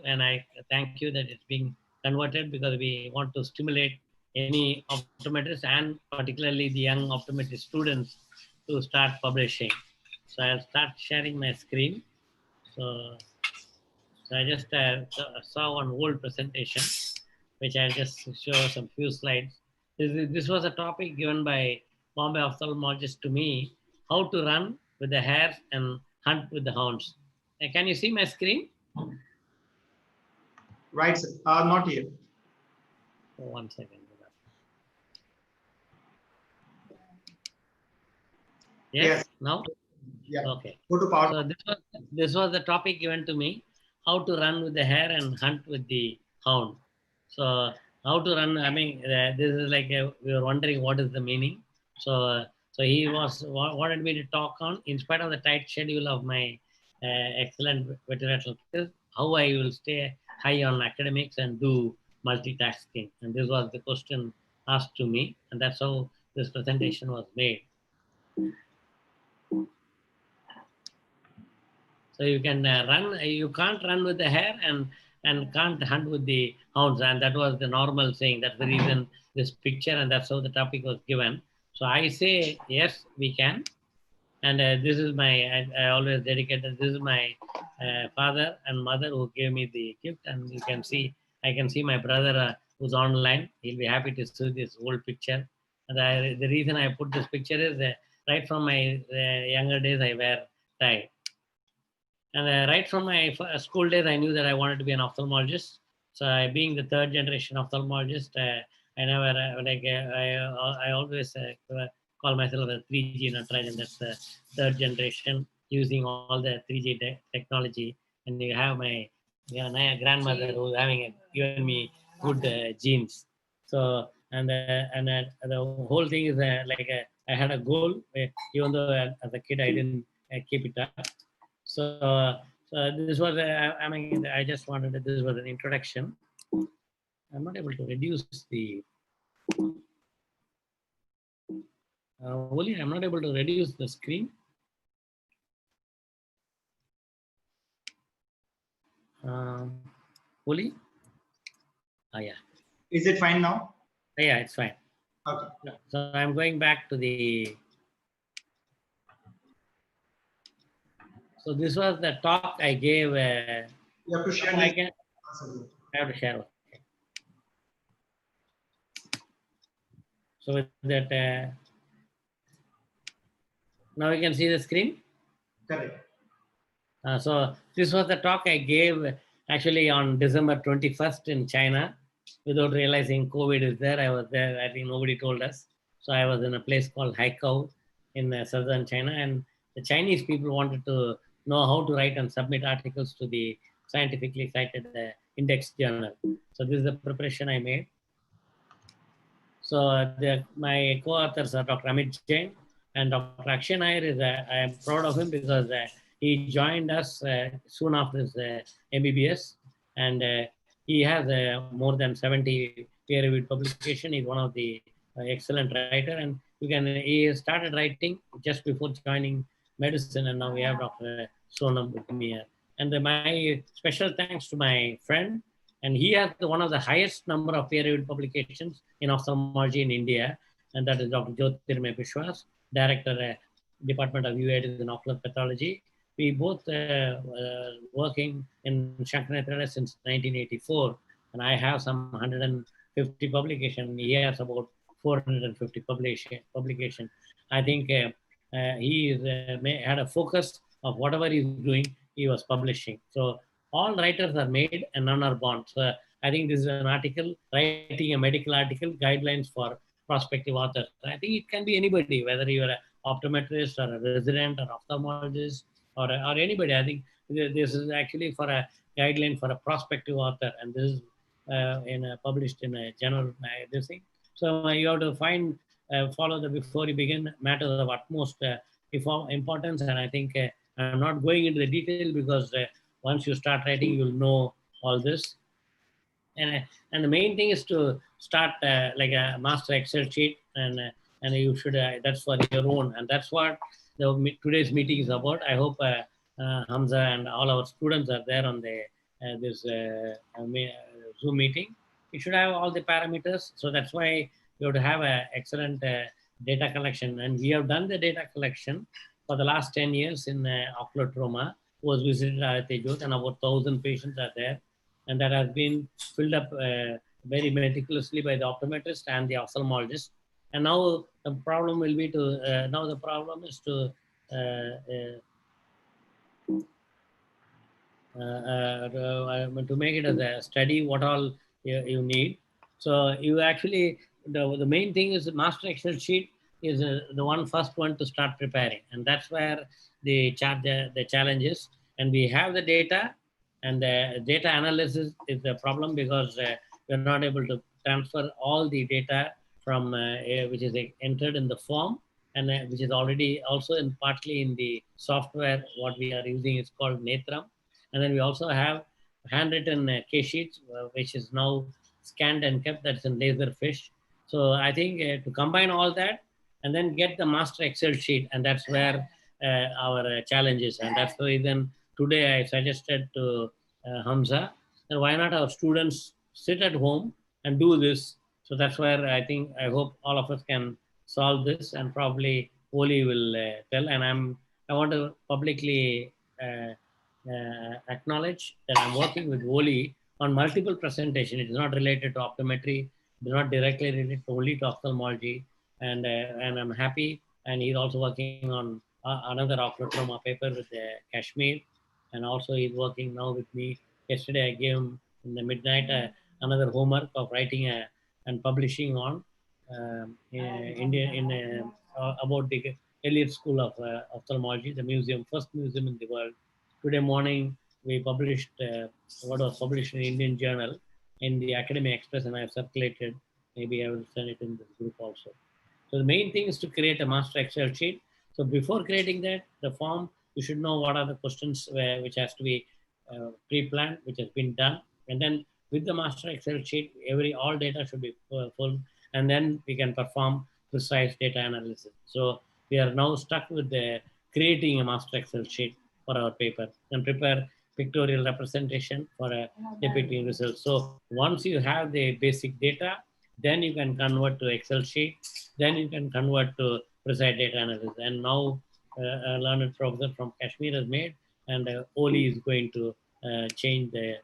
and I thank you that it's being converted because we want to stimulate any optometrists and particularly the young optometrist students to start publishing. So I'll start sharing my screen. So, so I just saw one old presentation, which I'll just show some few slides. This was a topic given by Bombay ophthalmologist to me, how to run with the hares and hunt with the hounds. Can you see my screen? Right, sir. Not yet. Oh, 1 second. Yes. Now? Yeah. Okay. Go to power. So this was the topic given to me, how to run with the hare and hunt with the hound. So how to run, I mean, this is like, we were wondering what is the meaning. So he wanted me to talk on, in spite of the tight schedule of my excellent veterinary skills, how I will stay high on academics and do multitasking. And this was the question asked to me, and that's how this presentation was made. So you can run, you can't run with the hare and can't hunt with the hounds. And that was the normal saying. That's the reason this picture, and that's how the topic was given. So I say, yes, we can. And this is I always dedicated, this is my father and mother who gave me the gift. And you can see, I can see my brother who's online. He'll be happy to see this old picture. And the reason I put this picture is right from my younger days, I wear tie. And right from my school days, I knew that I wanted to be an ophthalmologist. So being the third generation ophthalmologist, I never I always call myself a 3G Natarajan. That's the third generation using all the 3G technology. And you have my grandmother who's given me good genes. So the whole thing is I had a goal, even though as a kid I didn't keep it up. So this was, I mean, I just wanted to, this was an introduction. I'm not able to reduce the, Oli, I'm not able to reduce the screen. Oli? Yeah. Is it fine now? Yeah, it's fine. Okay. So I'm going back to the, so this was the talk I gave. You have to share. I have to share. Okay. So with that, now you can see the screen. Correct. So this was the talk I gave actually on December 21st in China. Without realizing COVID is there, I was there. I think nobody told us. So I was in a place called Haikou in southern China, and the Chinese people wanted to know how to write and submit articles to the scientifically cited index journal. So this is the preparation I made. So my co-authors are Dr. Amit Jain and Dr. Akshay Nair. I am proud of him because he joined us soon after his MBBS, and he has more than 70 peer-reviewed publications. He's one of the excellent writer, and he started writing just before joining medicine, and now we have Dr. Sonam with me here. And my special thanks to my friend, and he has one of the highest number of peer-reviewed publications in ophthalmology in India, and that is Dr. Jyotirmay Bishwas, Director, Department of Uveitis and Ocular Pathology. We both working in Shankar Natarajan since 1984, and I have some 150 publications. He has about 450 publication. I think he had a focus of whatever he's doing, he was publishing. So all writers are made and none are born. So I think this is an article, writing a medical article, guidelines for prospective authors. I think it can be anybody, whether you're an optometrist or a resident or ophthalmologist or anybody. I think this is actually for a guideline for a prospective author, and this is published in a journal. This thing. So you have to follow the before you begin matters of utmost importance, and I think I'm not going into the detail because once you start writing, you'll know all this. And the main thing is to start like a master Excel sheet, and you should that's for your own, and that's what today's meeting is about. I hope Hamza and all our students are there on the this Zoom meeting. You should have all the parameters. So that's why you have to have an excellent data collection. And we have done the data collection for the last 10 years in ocular trauma, was visited at Tejot, and about 1,000 patients are there. And that has been filled up very meticulously by the optometrist and the ophthalmologist. And now the problem will be to, now the problem is to to make it as a study what all you need. So you actually, the main thing is the master Excel sheet is the first one to start preparing. And that's where the challenge is. And we have the data, and the data analysis is the problem because we're not able to transfer all the data from which is entered in the form, and which is already also partly in the software. What we are using is called Natram. And then we also have handwritten case sheets, which is now scanned and kept. That's in Laserfish. So I think to combine all that and then get the master Excel sheet, and that's where our challenge is. And that's the reason today I suggested to Hamza that why not our students sit at home and do this. So that's where I hope all of us can solve this, and probably Oli will tell. And I want to publicly acknowledge that I'm working with Oli on multiple presentation. It is not related to optometry, it is not directly related only to ophthalmology, and I'm happy. And he's also working on another ocular trauma paper with Kashmir, and also he's working now with me. Yesterday I gave him in the midnight another homework of writing and publishing on India about the Elliott School of Ophthalmology, the museum, first museum in the world. Today morning, we published what was published in Indian Journal in the Academic Express, and I've circulated. Maybe I will send it in this group also. So the main thing is to create a master Excel sheet. So before creating that, the form, you should know what are the questions which has to be pre-planned, which has been done. And then with the master Excel sheet, all data should be full, and then we can perform precise data analysis. So we are now stuck with creating a master Excel sheet for our paper and prepare pictorial representation for depicting results. So once you have the basic data, then you can convert to Excel sheet, then you can convert to precise data analysis. And now a learned professor from Kashmir has made, and Oli is going to change the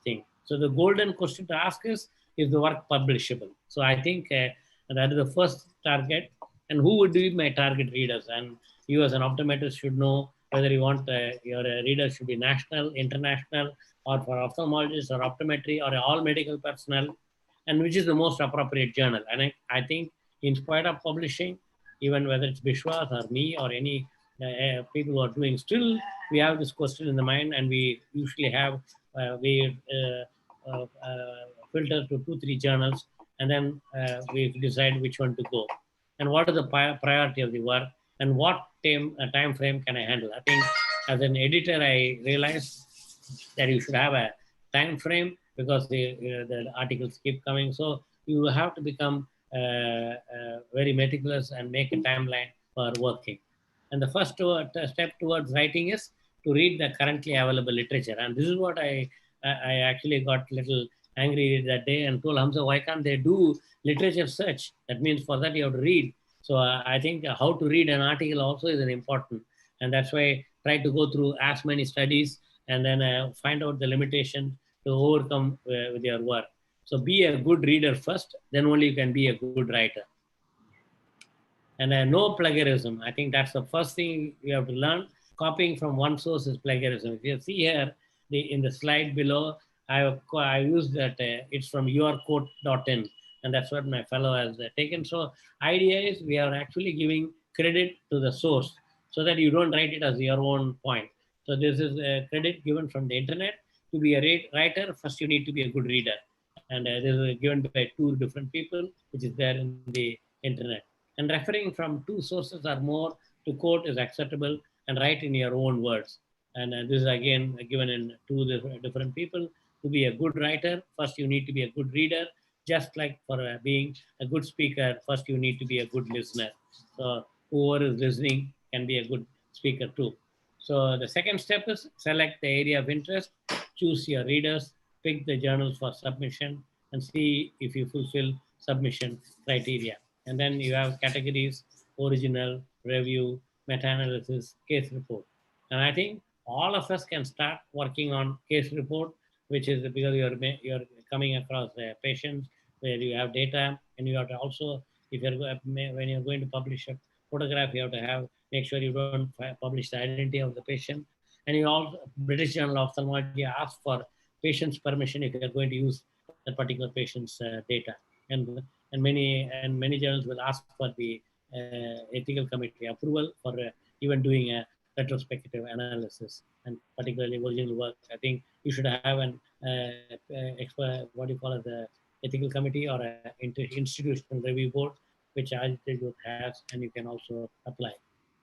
thing. So the golden question to ask is the work publishable? So I think that is the first target. And who would be my target readers? And you as an optometrist should know whether you want your readers should be national, international, or for ophthalmologists or optometry or all medical personnel, and which is the most appropriate journal. And I think in spite of publishing, even whether it's Bishwas or me or any people who are doing, still we have this question in the mind, and we usually have, we filter to 2-3 journals, and then we decide which one to go. And what is the priority of the work, and what time frame can I handle? I think as an editor, I realized that you should have a time frame because the articles keep coming. So you have to become very meticulous and make a timeline for working. And the first step towards writing is to read the currently available literature. And this is what I actually got a little angry that day and told Hamza, why can't they do literature search? That means for that you have to read. So I think how to read an article also is an important. And that's why I try to go through as many studies and then find out the limitation to overcome with your work. So be a good reader first, then only you can be a good writer. And no plagiarism. I think that's the first thing you have to learn. Copying from one source is plagiarism. If you see here in the slide below, I used that it's from yourquote.in, and that's what my fellow has taken. So idea is we are actually giving credit to the source so that you don't write it as your own point. So this is a credit given from the internet. To be a writer, first you need to be a good reader. And this is given by 2 different people, which is there in the internet. And referring from 2 sources or more to quote is acceptable, and write in your own words. And this is again given in 2 different people. To be a good writer, first you need to be a good reader. Just like for being a good speaker, first you need to be a good listener. So whoever is listening can be a good speaker too. So the second step is select the area of interest. choose your readers, pick the journals for submission, and see if you fulfill submission criteria. And then you have categories: original, review, meta-analysis, case report. And I think all of us can start working on case report, which is because you're coming across patients where you have data, and you have to also, if you're when you're going to publish a photograph, you have to have make sure you don't publish the identity of the patient. And you also, British Journal of Ophthalmology asks for patient's permission if you're going to use that particular patient's data. And many journals will ask for the ethical committee approval for even doing a retrospective analysis, and particularly original work. I think you should have an what do you call it, the ethical committee or a institutional review board, which Institute has, and you can also apply.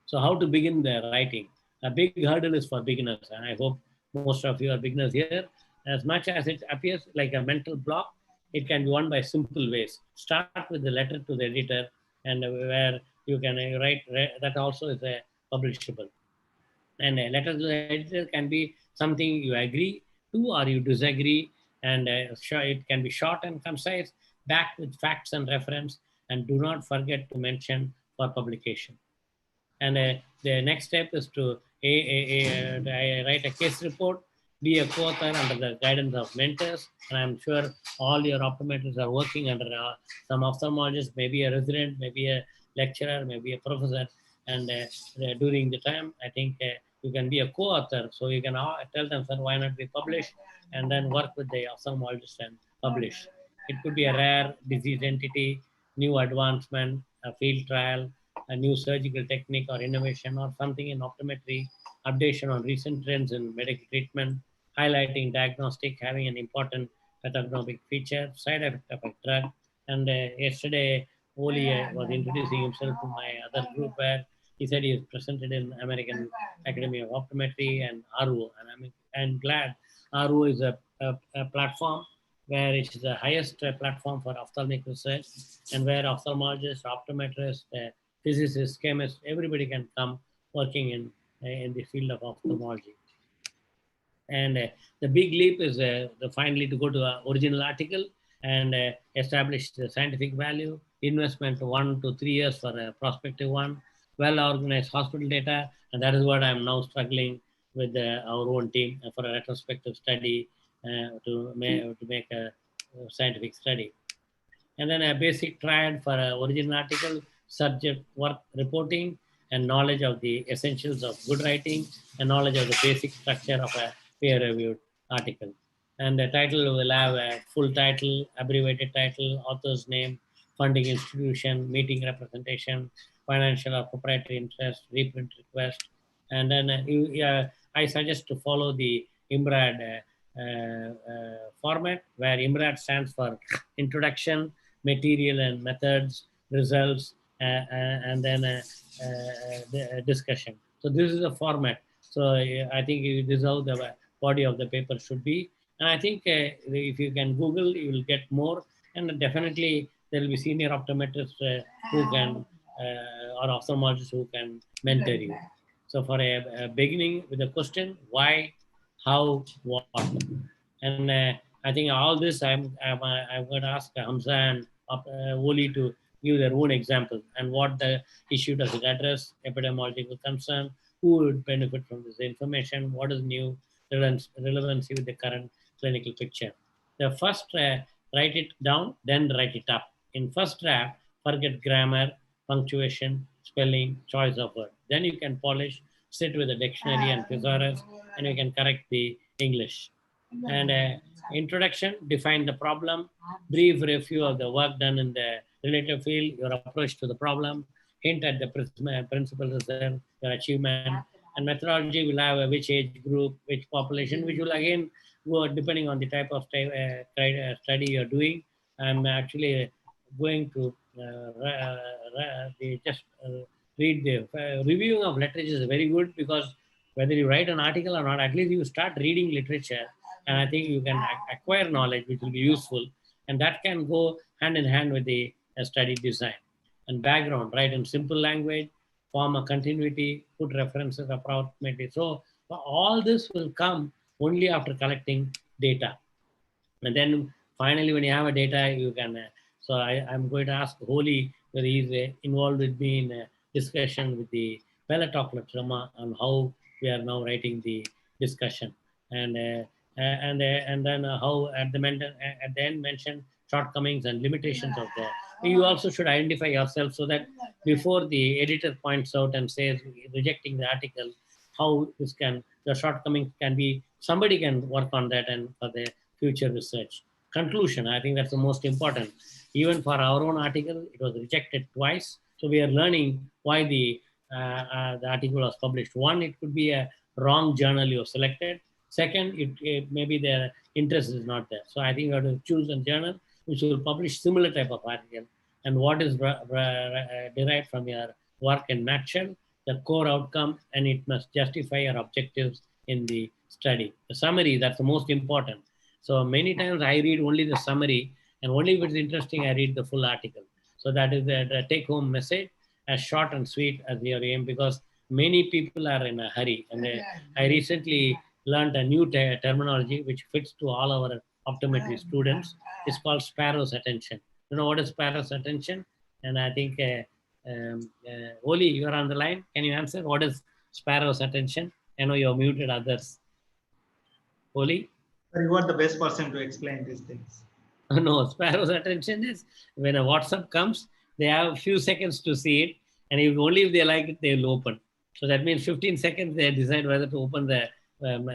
So how to begin the writing? A big hurdle is for beginners, and I hope most of you are beginners here. As much as it appears like a mental block, it can be won by simple ways. Start with the letter to the editor, and where you can write, that also is publishable. And a letter to the editor can be something you agree to or you disagree, and it can be short and concise, backed with facts and reference, and do not forget to mention for publication. And the next step is to write a case report, be a co-author under the guidance of mentors. And I'm sure all your optometrists are working under some ophthalmologist, maybe a resident, maybe a lecturer, maybe a professor. And during the time, I think you can be a co-author. So you can tell them, sir, why not we publish, and then work with the ophthalmologist and publish. It could be a rare disease entity, new advancement, a field trial, a new surgical technique or innovation, or something in optometry, updation on recent trends in medical treatment, highlighting diagnostic having an important pathognomic feature, side effect of a drug. And yesterday, Oli was introducing himself to my other group, where he said he is presented in American Academy of Optometry and RO. And I'm glad RO is a platform where it is the highest platform for ophthalmic research, and where ophthalmologists, optometrists, physicists, chemists, everybody can come working in the field of ophthalmology. And the big leap is finally to go to an original article and establish the scientific value, investment 1 to 3 years for a prospective one, well-organized hospital data, and that is what I'm now struggling with our own team for a retrospective study to make a scientific study. And then a basic triad for an original article, subject work reporting, and knowledge of the essentials of good writing, and knowledge of the basic structure of a peer-reviewed article. And the title will have a full title, abbreviated title, author's name, funding institution, meeting representation, financial or proprietary interest, reprint request. And then I suggest to follow the IMRAD format, where IMRAD stands for Introduction, Material and Methods, Results, and then the discussion. So this is a format. So I think this is how the body of the paper should be. And I think if you can Google, you will get more. And definitely there will be senior optometrists who can, or ophthalmologists who can mentor you. So for a beginning with a question, why, how, what? And I think all this I'm going to ask Hamza and Oli to give their own example and what the issue does it address, epidemiological concern, who would benefit from this information, what is new, relevancy with the current clinical picture. The first, write it down, then write it up. In first draft, forget grammar, punctuation, spelling, choice of word. Then you can polish, sit with the dictionary and thesaurus, and you can correct the English. And introduction, define the problem, brief review of the work done in the related field, your approach to the problem, hint at the principal result, your achievement, and methodology will have which age group, which population, which will again go depending on the type of study you're doing. I'm actually going to just read the reviewing of literature is very good, because whether you write an article or not, at least you start reading literature, and I think you can acquire knowledge which will be useful, and that can go hand in hand with the study design. And background, write in simple language, form a continuity, put references approximately. So all this will come only after collecting data. And then finally, when you have a data, you can. So I'm going to ask Holy whether he's involved with me in a discussion with the Pelletoclotoma on how we are now writing the discussion, and then how at the end mention shortcomings and limitations of the. You also should identify yourself so that before the editor points out and says rejecting the article, how the shortcomings can be, somebody can work on that and for the future research. Conclusion, I think that's the most important. Even for our own article, it was rejected twice. So we are learning why the article was published. One, it could be a wrong journal you have selected. Second, maybe the interest is not there. So I think you have to choose a journal which will publish similar type of article, and what is derived from your work in nutshell, the core outcome, and it must justify your objectives in the study. The summary, that's the most important. So many times I read only the summary, and only if it's interesting, I read the full article. So that is the take-home message, as short and sweet as your aim, because many people are in a hurry. And I recently learned a new terminology which fits to all our optometry students. It's called sparrow's attention. You know what is sparrow's attention? And I think, Oli, you are on the line. Can you answer? What is sparrow's attention? I know you're muted others. Oli? You are the best person to explain these things. No, sparrow's attention is when a WhatsApp comes, they have a few seconds to see it, and only if they like it, they will open. So that means 15 seconds they decide whether to open the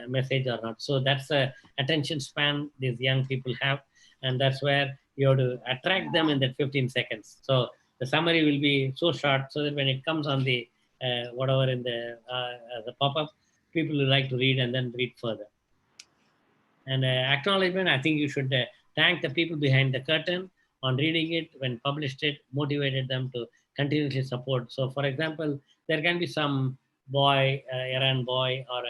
message or not. So that's the attention span these young people have, and that's where you have to attract them in that 15 seconds. So the summary will be so short so that when it comes on the whatever in the pop-up, people will like to read and then read further. And acknowledgement, I think you should thank the people behind the curtain on reading it, when published it, motivated them to continuously support. So for example, there can be some boy, errand boy, or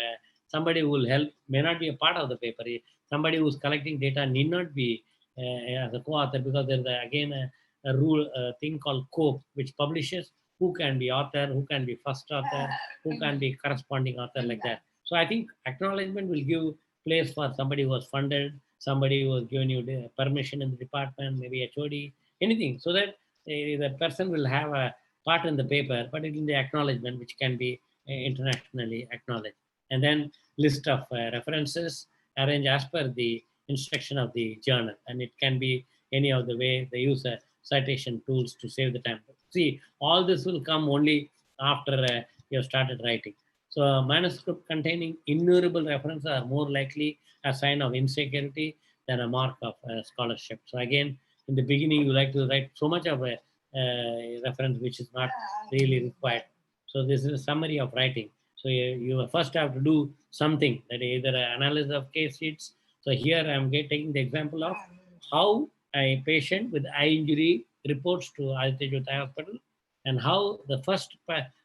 somebody who will help, may not be a part of the paper. Somebody who's collecting data need not be as a co-author, because there's again a rule, a thing called COPE, which publishes who can be author, who can be first author, who can be corresponding author, like that. So I think acknowledgement will give place for somebody who was funded, somebody who was given you permission in the department, maybe HOD, anything, so that the person will have a part in the paper, but in the acknowledgement, which can be internationally acknowledged. And then list of references arranged as per the instruction of the journal, and it can be any of the way they use citation tools to save the time. See, all this will come only after you have started writing. So a manuscript containing innumerable references are more likely a sign of insecurity than a mark of scholarship. So again, in the beginning, you like to write so much of a reference which is not really required. So this is a summary of writing. So you first have to do something, that either an analysis of case sheets. So here I'm taking the example of how a patient with eye injury reports to Aditya Jyoti Hospital, and how the first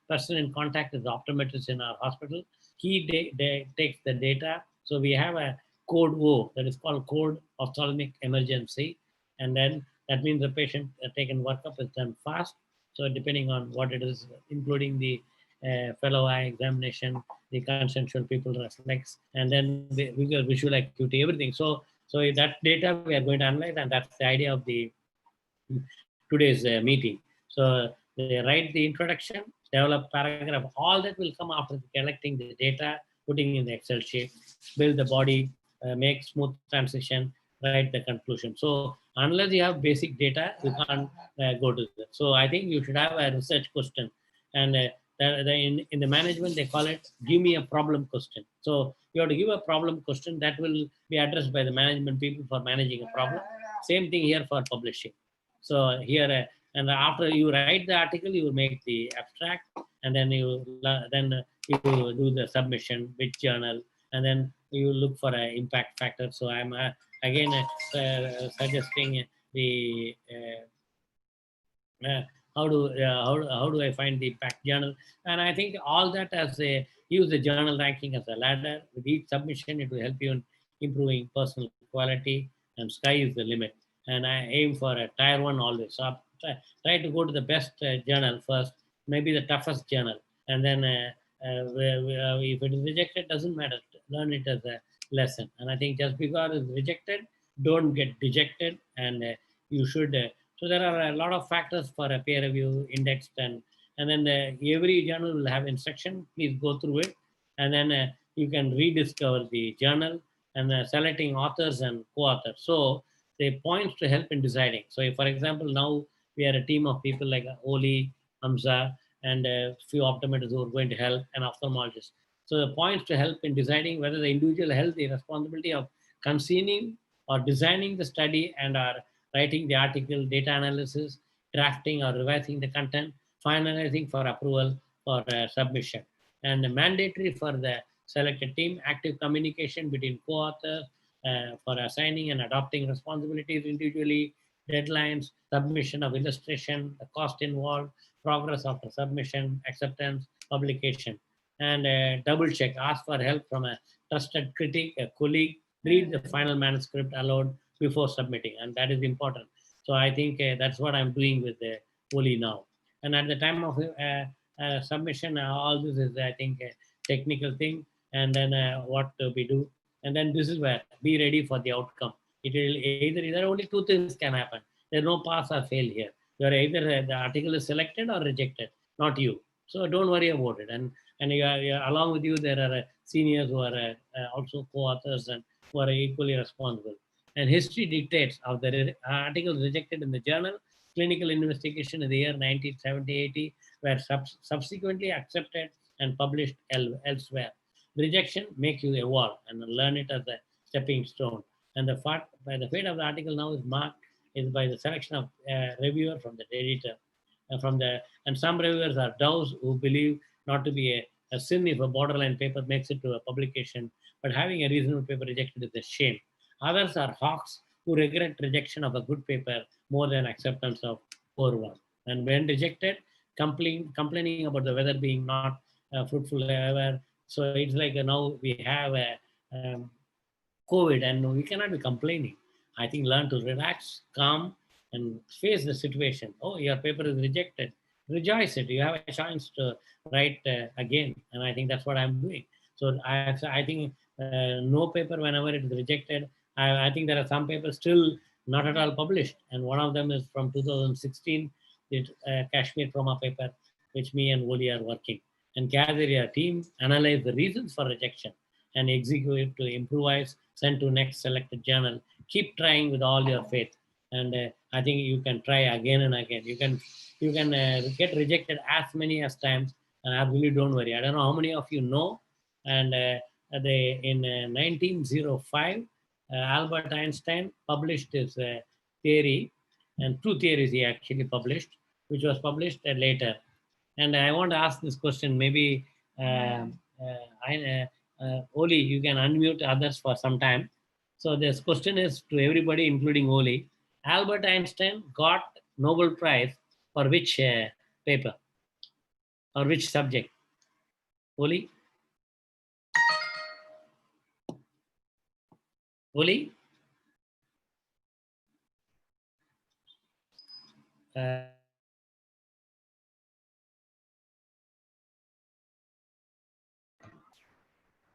person in contact is the optometrist in our hospital. He takes the data. So we have a code O, that is called code ophthalmic emergency. And then that means the patient taken workup is done fast. So depending on what it is, including the fellow eye examination, the consensual pupil reflex, and then the visual acuity, everything. So that data we are going to analyze, and that's the idea of the today's meeting. So they write the introduction, develop paragraph, all that will come after collecting the data, putting in the Excel sheet, build the body, make smooth transition, write the conclusion. So unless you have basic data, you can't go to that. So I think you should have a research question, and in the management they call it give me a problem question. So you have to give a problem question that will be addressed by the management people for managing a problem. Same thing here for publishing. So here and after you write the article, you make the abstract, and then you do the submission, which journal, and then you look for an impact factor. So I'm again suggesting the how do I find the impact journal, and I think all that as a use the journal ranking as a ladder. With each submission, it will help you in improving personal quality, and sky is the limit. And I aim for a tier 1 always. So try to go to the best journal first, maybe the toughest journal, and then if it is rejected, doesn't matter. Learn it as a lesson. And I think just because it's rejected, don't get dejected, and you should. So there are a lot of factors for a peer review indexed, and then every journal will have instruction. Please go through it, and then you can rediscover the journal and selecting authors and co-authors. So they points to help in deciding. So if, for example, now we are a team of people like Oli, Hamza, and a few optometrists who are going to help, and ophthalmologists. So the points to help in deciding whether the individual has the responsibility of conceiving or designing the study and are writing the article, data analysis, drafting or revising the content, finalizing for approval for submission. And mandatory for the selected team, active communication between co-authors for assigning and adopting responsibilities individually, deadlines, submission of illustration, the cost involved, progress after submission, acceptance, publication. And double check, ask for help from a trusted critic, a colleague, read the final manuscript aloud before submitting, and that is important. So I think that's what I'm doing with the Oli now. And at the time of submission, all this is, I think, a technical thing, and then what we do. And then this is where be ready for the outcome. It will either, there are only two things can happen. There's no pass or fail here. You're either the article is selected or rejected, not you. So don't worry about it. And along with you, there are seniors who are also co-authors and who are equally responsible. And history dictates of the articles rejected in the journal, clinical investigation in the year 1970-80 were subsequently accepted and published elsewhere. Rejection makes you evolve and learn it as a stepping stone. And the fate of the article now is marked is by the selection of reviewer from the editor. And some reviewers are doves who believe not to be a sin if a borderline paper makes it to a publication, but having a reasonable paper rejected is a shame. Others are hawks who regret rejection of a good paper more than acceptance of poor one. And when rejected, complaining about the weather being not fruitful ever. So it's like now we have a COVID and we cannot be complaining. I think learn to relax, calm, and face the situation. Oh, your paper is rejected. Rejoice it. You have a chance to write again. And I think that's what I'm doing. So I think no paper, whenever it is rejected, I think there are some papers still not at all published. And one of them is from 2016, it Kashmir trauma paper, which me and Woli are working. And gather your team, analyze the reasons for rejection, and execute to improvise, send to next selected journal. Keep trying with all your faith. And I think you can try again and again. You can get rejected as many as times, and absolutely don't worry. I don't know how many of you know. And in 1905, Albert Einstein published his theory, and two theories he actually published, which was published later. And I want to ask this question. Maybe Oli, you can unmute others for some time. So this question is to everybody, including Oli. Albert Einstein got Nobel Prize for which paper or which subject? Oli? Oli?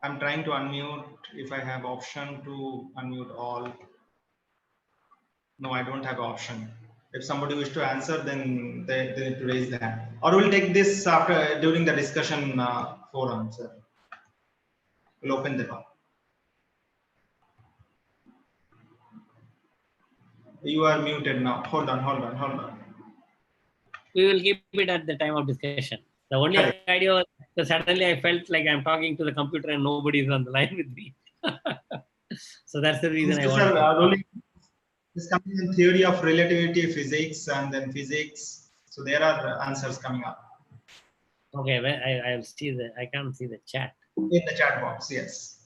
I'm trying to unmute if I have option to unmute all. No, I don't have option. If somebody wish to answer, then they need to raise the hand. Or we'll take this after during the discussion forum, sir. We'll open the door. You are muted now. Hold on. We will keep it at the time of discussion. The only idea was that suddenly I felt like I'm talking to the computer and nobody is on the line with me. So that's the reason I want This coming in theory of relativity, physics, and then physics. So there are answers coming up. Okay, well, I'll see I can't see the chat. In the chat box, yes.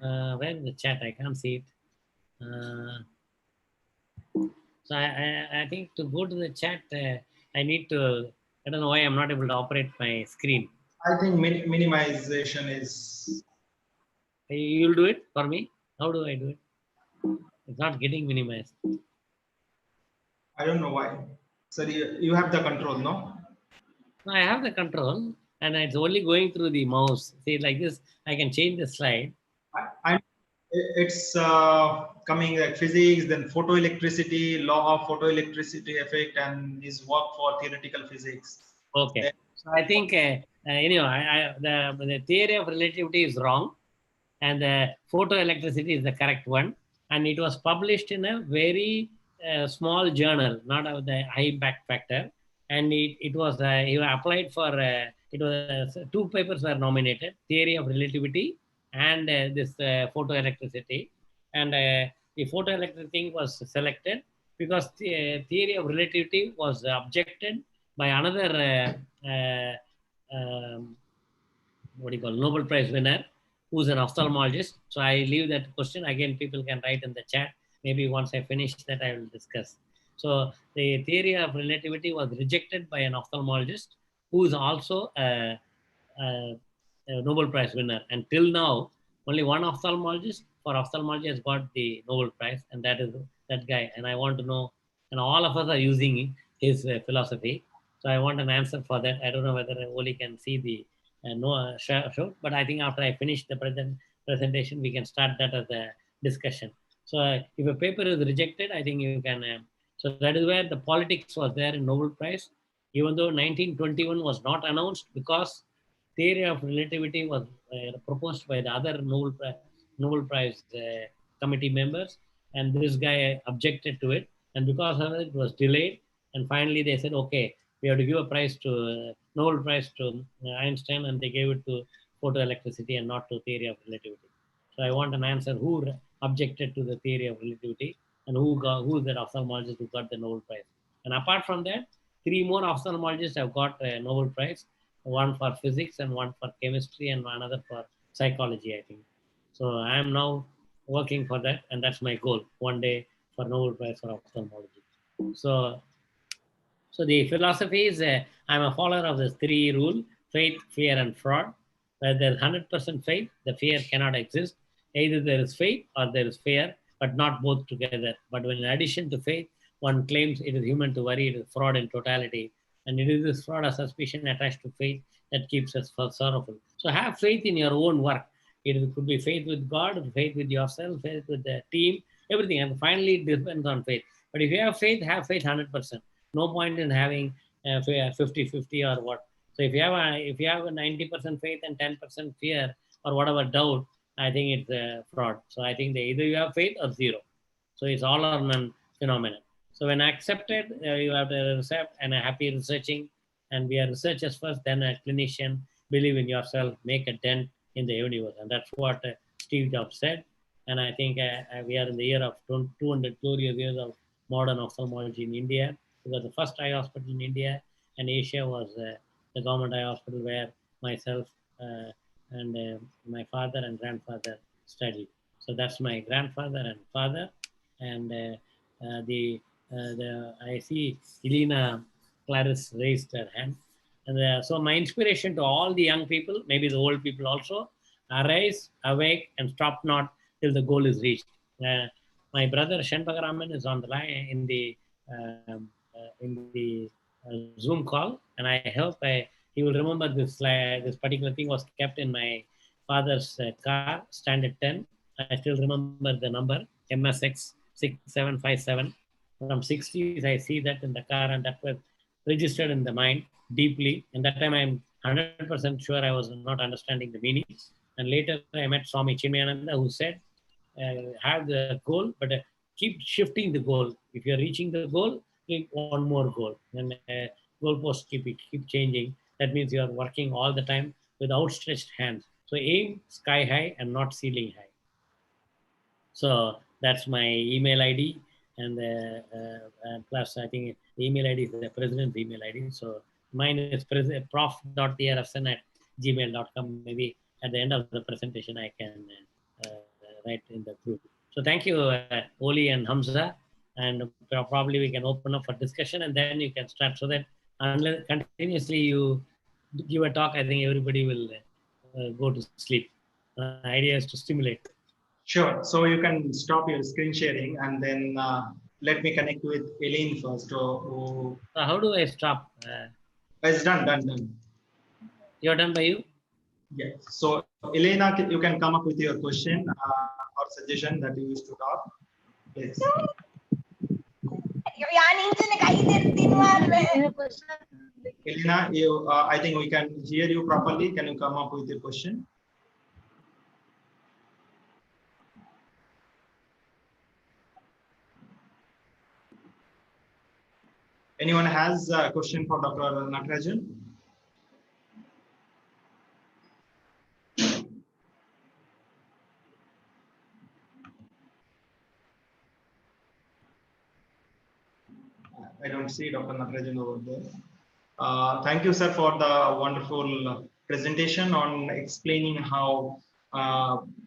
Where is the chat? I can't see it. So I think to go to the chat, I need to, I don't know why I'm not able to operate my screen. I think minimization is. You'll do it for me? How do I do it? It's not getting minimized. I don't know why. So you have the control, no? No, I have the control and it's only going through the mouse. See, like this, I can change the slide. I it's coming like physics, then photoelectricity, law of photoelectricity effect, and his work for theoretical physics. Okay. Then, So I think, the theory of relativity is wrong, and the photoelectricity is the correct one. And it was published in a very small journal, not of the high impact factor. And it was, he applied for, it was, two papers were nominated, theory of relativity and this photoelectricity. And the photoelectric thing was selected because the theory of relativity was objected by another what do you call, Nobel Prize winner, who's an ophthalmologist. So I leave that question again. People can write in the chat. Maybe once I finish that, I will discuss. So the theory of relativity was rejected by an ophthalmologist who is also a Nobel Prize winner. And till now, only one ophthalmologist for ophthalmology has got the Nobel Prize, and that is that guy. And I want to know, and all of us are using his philosophy. So I want an answer for that. I don't know whether Oli can see the no show, but I think after I finish the presentation, we can start that as a discussion. So if a paper is rejected, I think you can. So that is where the politics was there in Nobel Prize, even though 1921 was not announced because theory of relativity was proposed by the other Nobel Prize committee members, and this guy objected to it, and because of it, it was delayed. And finally, they said, okay, we have to give a prize to Nobel Prize to Einstein, and they gave it to photoelectricity and not to theory of relativity. So I want an answer: who objected to the theory of relativity, and who is that ophthalmologist who got the Nobel Prize? And apart from that, three more ophthalmologists have got a Nobel Prize, one for physics and one for chemistry and another for psychology, I think. So I am now working for that, and that's my goal, one day for Nobel Prize for ophthalmology. So the philosophy is, I'm a follower of the three rule: faith, fear, and fraud. Where there's 100% faith, the fear cannot exist. Either there is faith or there is fear, but not both together. But when in addition to faith, one claims it is human to worry, it is fraud in totality. And it is this fraud or suspicion attached to faith that keeps us sorrowful. So have faith in your own work. It could be faith with God, faith with yourself, faith with the team, everything. And finally, it depends on faith. But if you have faith 100%. No point in having 50-50 or what. So if you have a 90% faith and 10% fear or whatever doubt, I think it's a fraud. So I think either you have faith or zero. So it's all or none phenomenon. So when accepted, you have to accept and a happy researching, and we are researchers first, then a clinician. Believe in yourself, make a dent in the universe, and that's what Steve Jobs said. And I think we are in the year of 200 glorious years of modern ophthalmology in India, because the first eye hospital in India and Asia was the government eye hospital where myself and my father and grandfather studied. So that's my grandfather and father. And I see Elena Clarice raised her hand. And so my inspiration to all the young people, maybe the old people also: arise, awake, and stop not till the goal is reached. My brother Shanbagaraman is on the line in the Zoom call, and I hope he will remember this particular thing was kept in my father's car, standard 10. I still remember the number, MSX 6757. From 60s, I see that in the car, and that was registered in the mind deeply. And that time, I'm 100% sure I was not understanding the meaning. And later, I met Swami Chinmayananda, who said, have the goal, but keep shifting the goal. If you're reaching the goal, take one more goal. And goalposts keep changing. That means you are working all the time with outstretched hands. So aim sky high and not ceiling high. So that's my email ID. And plus, I think the email ID is the president's email ID. So mine is prof.trfn@gmail.com. Maybe at the end of the presentation, I can write in the group. So thank you, Oli and Hamza. And probably we can open up for discussion, and then you can start, so that unless continuously you give a talk, I think everybody will go to sleep. The idea is to stimulate. Sure. So you can stop your screen sharing, and then let me connect with Eileen first. So how do I stop? It's done. You're done by you? Yeah. So Elena, you can come up with your question or suggestion that you wish to talk. Please. Elena, I think we can hear you properly. Can you come up with your question? Anyone has a question for Dr. Natarajan? I don't see Dr. Natarajan over there. Thank you, sir, for the wonderful presentation on explaining how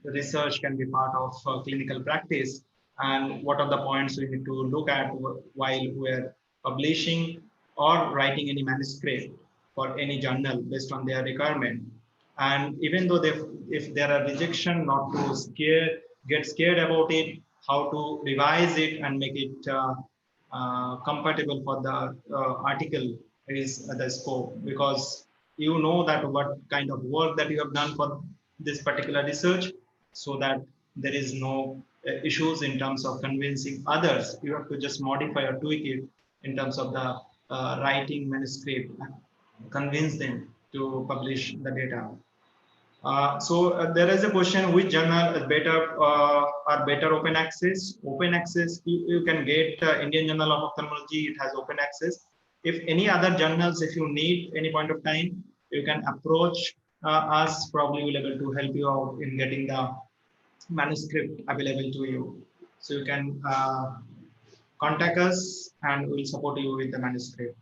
research can be part of clinical practice and what are the points we need to look at while we're publishing or writing any manuscript for any journal based on their requirement. And even though if there are rejection, not to get scared about it, how to revise it and make it compatible for the article is the scope, because you know that what kind of work that you have done for this particular research, so that there is no issues in terms of convincing others. You have to just modify or tweak it in terms of the writing manuscript, convince them to publish the data. There is a question: which journal is better are better open access? Open access, you can get Indian Journal of Ophthalmology. It has open access. If any other journals, if you need any point of time, you can approach us. Probably we'll able to help you out in getting the manuscript available to you. So you can contact us and we'll support you with the manuscript.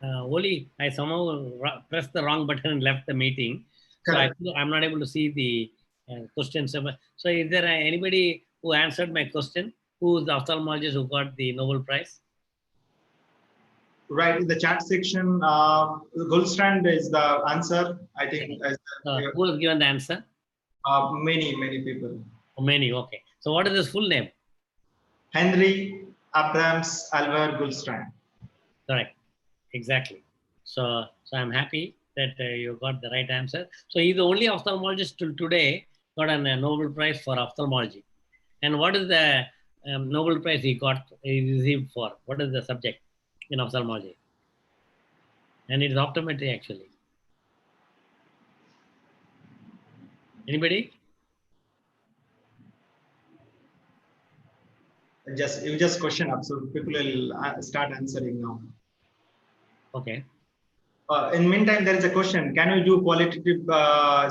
Oli, I somehow pressed the wrong button and left the meeting. Correct. So I'm not able to see the questions. So is there anybody who answered my question? Who is the ophthalmologist who got the Nobel Prize? Right in the chat section, Goldstrand is the answer. I think. Who has given the answer? Many people. Oh, many. Okay. So what is his full name? Henry Abrams Alvar Goldstrand. Correct. Exactly. So I'm happy that you got the right answer. So he's the only ophthalmologist till today got a Nobel Prize for ophthalmology. And what is the Nobel Prize he received for? What is the subject in ophthalmology? And it is optometry actually. Anybody? You just question up, so people will start answering now. Okay. In meantime, there is a question: can we do qualitative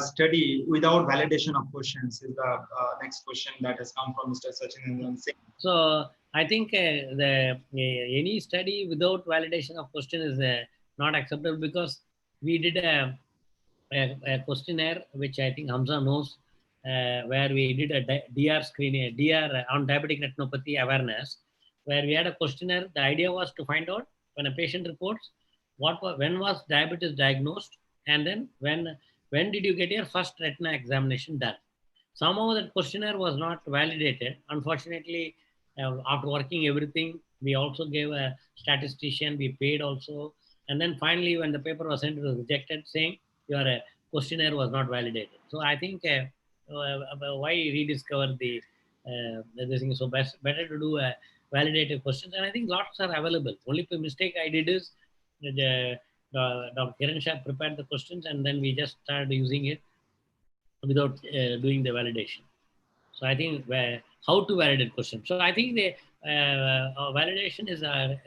study without validation of questions? Is the next question that has come from Mr. Sachin. So I think any study without validation of question is not acceptable, because we did a questionnaire, which I think Hamza knows, where we did a DR screening, DR on diabetic retinopathy awareness, where we had a questionnaire. The idea was to find out when a patient reports when was diabetes diagnosed, and then when did you get your first retina examination done. Somehow that questionnaire was not validated. Unfortunately, after working everything, we also gave a statistician, we paid also. And then finally, when the paper was sent, it was rejected, saying your questionnaire was not validated. So I think why rediscover the this thing? So better to do validated questions. And I think lots are available. Only mistake I did is Dr. Kiran Shah prepared the questions, and then we just started using it without doing the validation. So I think how to validate questions. So I think the validation is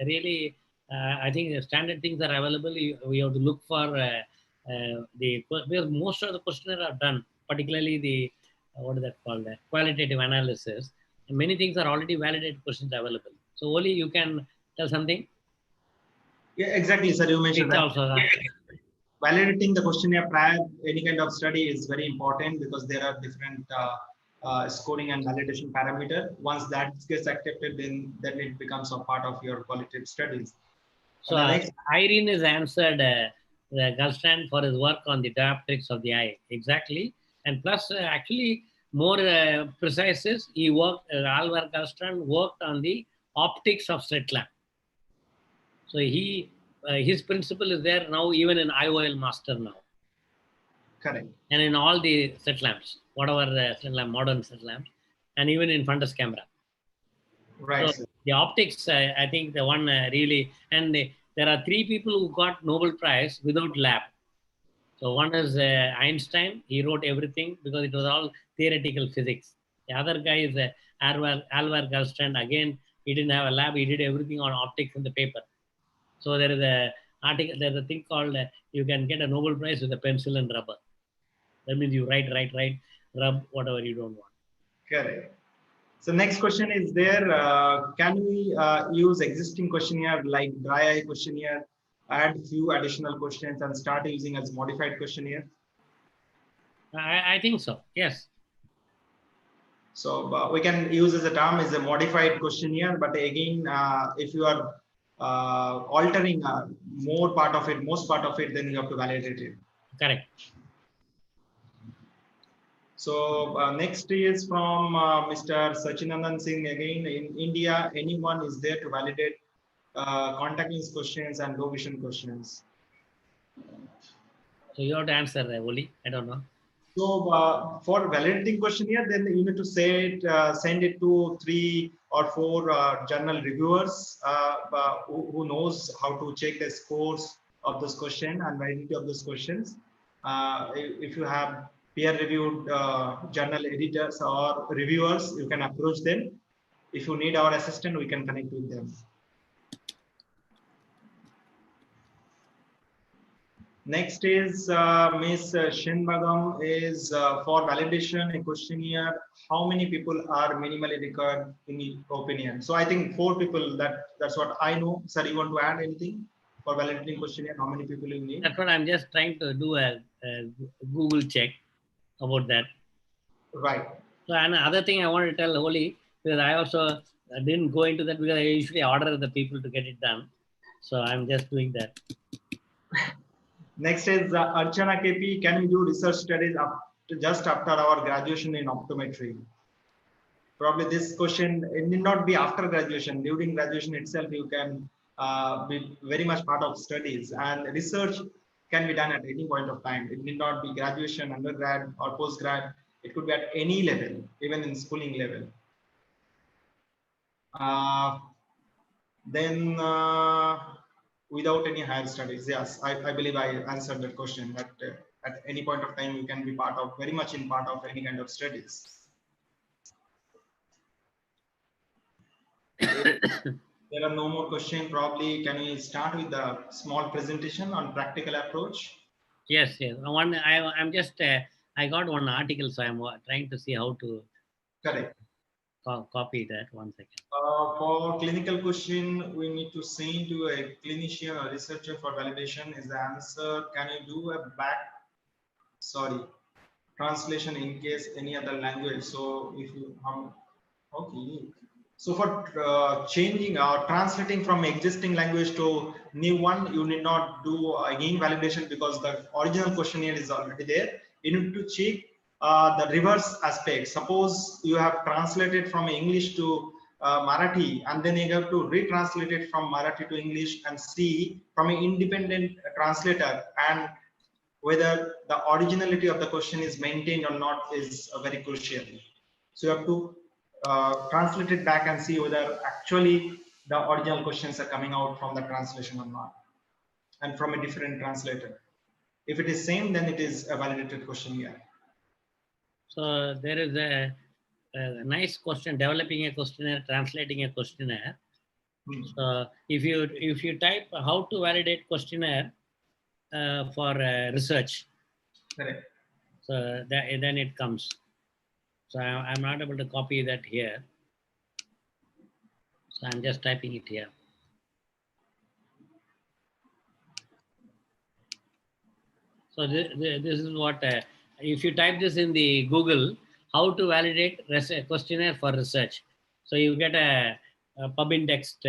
really, I think the standard things are available. We have to look for because most of the questionnaires are done, particularly the, what is that called, qualitative analysis. And many things are already validated questions available. So Oli, you can tell something? Yeah, exactly, sir. You mentioned that. Also, validating the questionnaire prior any kind of study is very important, because there are different scoring and validation parameter. Once that gets accepted, then it becomes a part of your qualitative studies. So Irene has answered Goldstrand for his work on the dioptrics of the eye. Exactly. And plus, actually, more precise is he worked, Alvar Goldstrand worked on the optics of slit lamp. So his principle is there now, even in IOL master now. Correct. and in all the set lamps, whatever the set lamp, modern set lamps, and even in fundus camera. Right. So the optics, I think the one really, and there are three people who got Nobel Prize without lab. So one is Einstein. He wrote everything because it was all theoretical physics. The other guy is Alvar Gerstrand. Again, he didn't have a lab. He did everything on optics in the paper. So there is a article. There's a thing called you can get a Nobel Prize with a pencil and rubber. That means you write, rub whatever you don't want. Correct. So next question is there, can we use existing questionnaire like dry eye questionnaire, add few additional questions and start using as modified questionnaire? I think so. Yes. So we can use as a term is a modified questionnaire, but again, if you are altering most part of it, then you have to validate it. Correct. So next is from Mr. Sachinandan Singh again. In India, anyone is there to validate contact lens questions and low vision questions? So you have to answer, Oli. I don't know. So for validating questionnaire, then you need to say it, send it to 3 or 4 journal reviewers who knows how to check the scores of this question and validity of those questions. If you have peer-reviewed journal editors or reviewers, you can approach them. If you need our assistant, we can connect with them. Next is Ms. Shinbagam is for validation a questionnaire. How many people are minimally required in your opinion? So I think 4 people. That's what I know. Sir, you want to add anything for validating questionnaire? How many people you need? That's what I'm just trying to do a Google check about that. Right. So another thing I want to tell Oli, because I also didn't go into that because I usually order the people to get it done. So I'm just doing that. Next is Archana KP. Can we do research studies just after our graduation in optometry? Probably this question, it need not be after graduation. During graduation itself, you can be very much part of studies, and research can be done at any point of time. It need not be graduation, undergrad, or postgrad. It could be at any level, even in schooling level. Then without any higher studies, yes, I believe I answered that question. That at any point of time, you can be part of, very much in part of any kind of studies. There are no more questions. Probably, can we start with the small presentation on practical approach? Yes, yes. I'm just, I got one article, so I'm trying to see how to Correct. Copy that. 1 second. For clinical question, we need to send to a clinician or researcher for validation. Is the answer, can you do a translation in case any other language? So if you, okay. So for changing or translating from existing language to new one, you need not do again validation because the original questionnaire is already there. You need to check the reverse aspect. Suppose you have translated from English to Marathi, and then you have to retranslate it from Marathi to English and see from an independent translator, and whether the originality of the question is maintained or not is very crucial. So you have to translate it back and see whether actually the original questions are coming out from the translation or not, and from a different translator. If it is same, then it is a validated questionnaire. So there is a nice question, developing a questionnaire, translating a questionnaire. So if you type how to validate questionnaire for research, correct. So then it comes. So I'm not able to copy that here. So I'm just typing it here. So this is what, if you type this in the Google, how to validate a questionnaire for research. So you get a pub indexed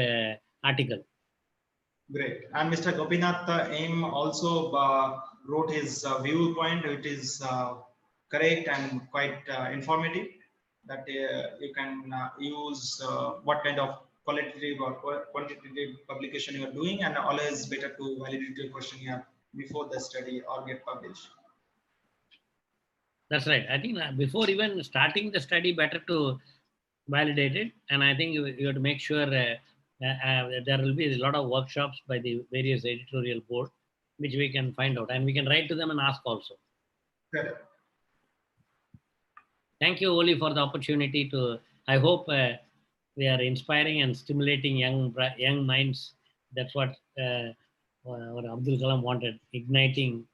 article. Great. And Mr. Gopinath M also wrote his viewpoint. It is correct and quite informative, that you can use what kind of qualitative or quantitative publication you are doing, and always better to validate your questionnaire before the study or get published. That's right. I think before even starting the study, better to validate it. And I think you have to make sure there will be a lot of workshops by the various editorial board, which we can find out. And we can write to them and ask also. Correct. Thank you, Oli, for the opportunity to. I hope we are inspiring and stimulating young minds. That's what Abdul Kalam wanted, igniting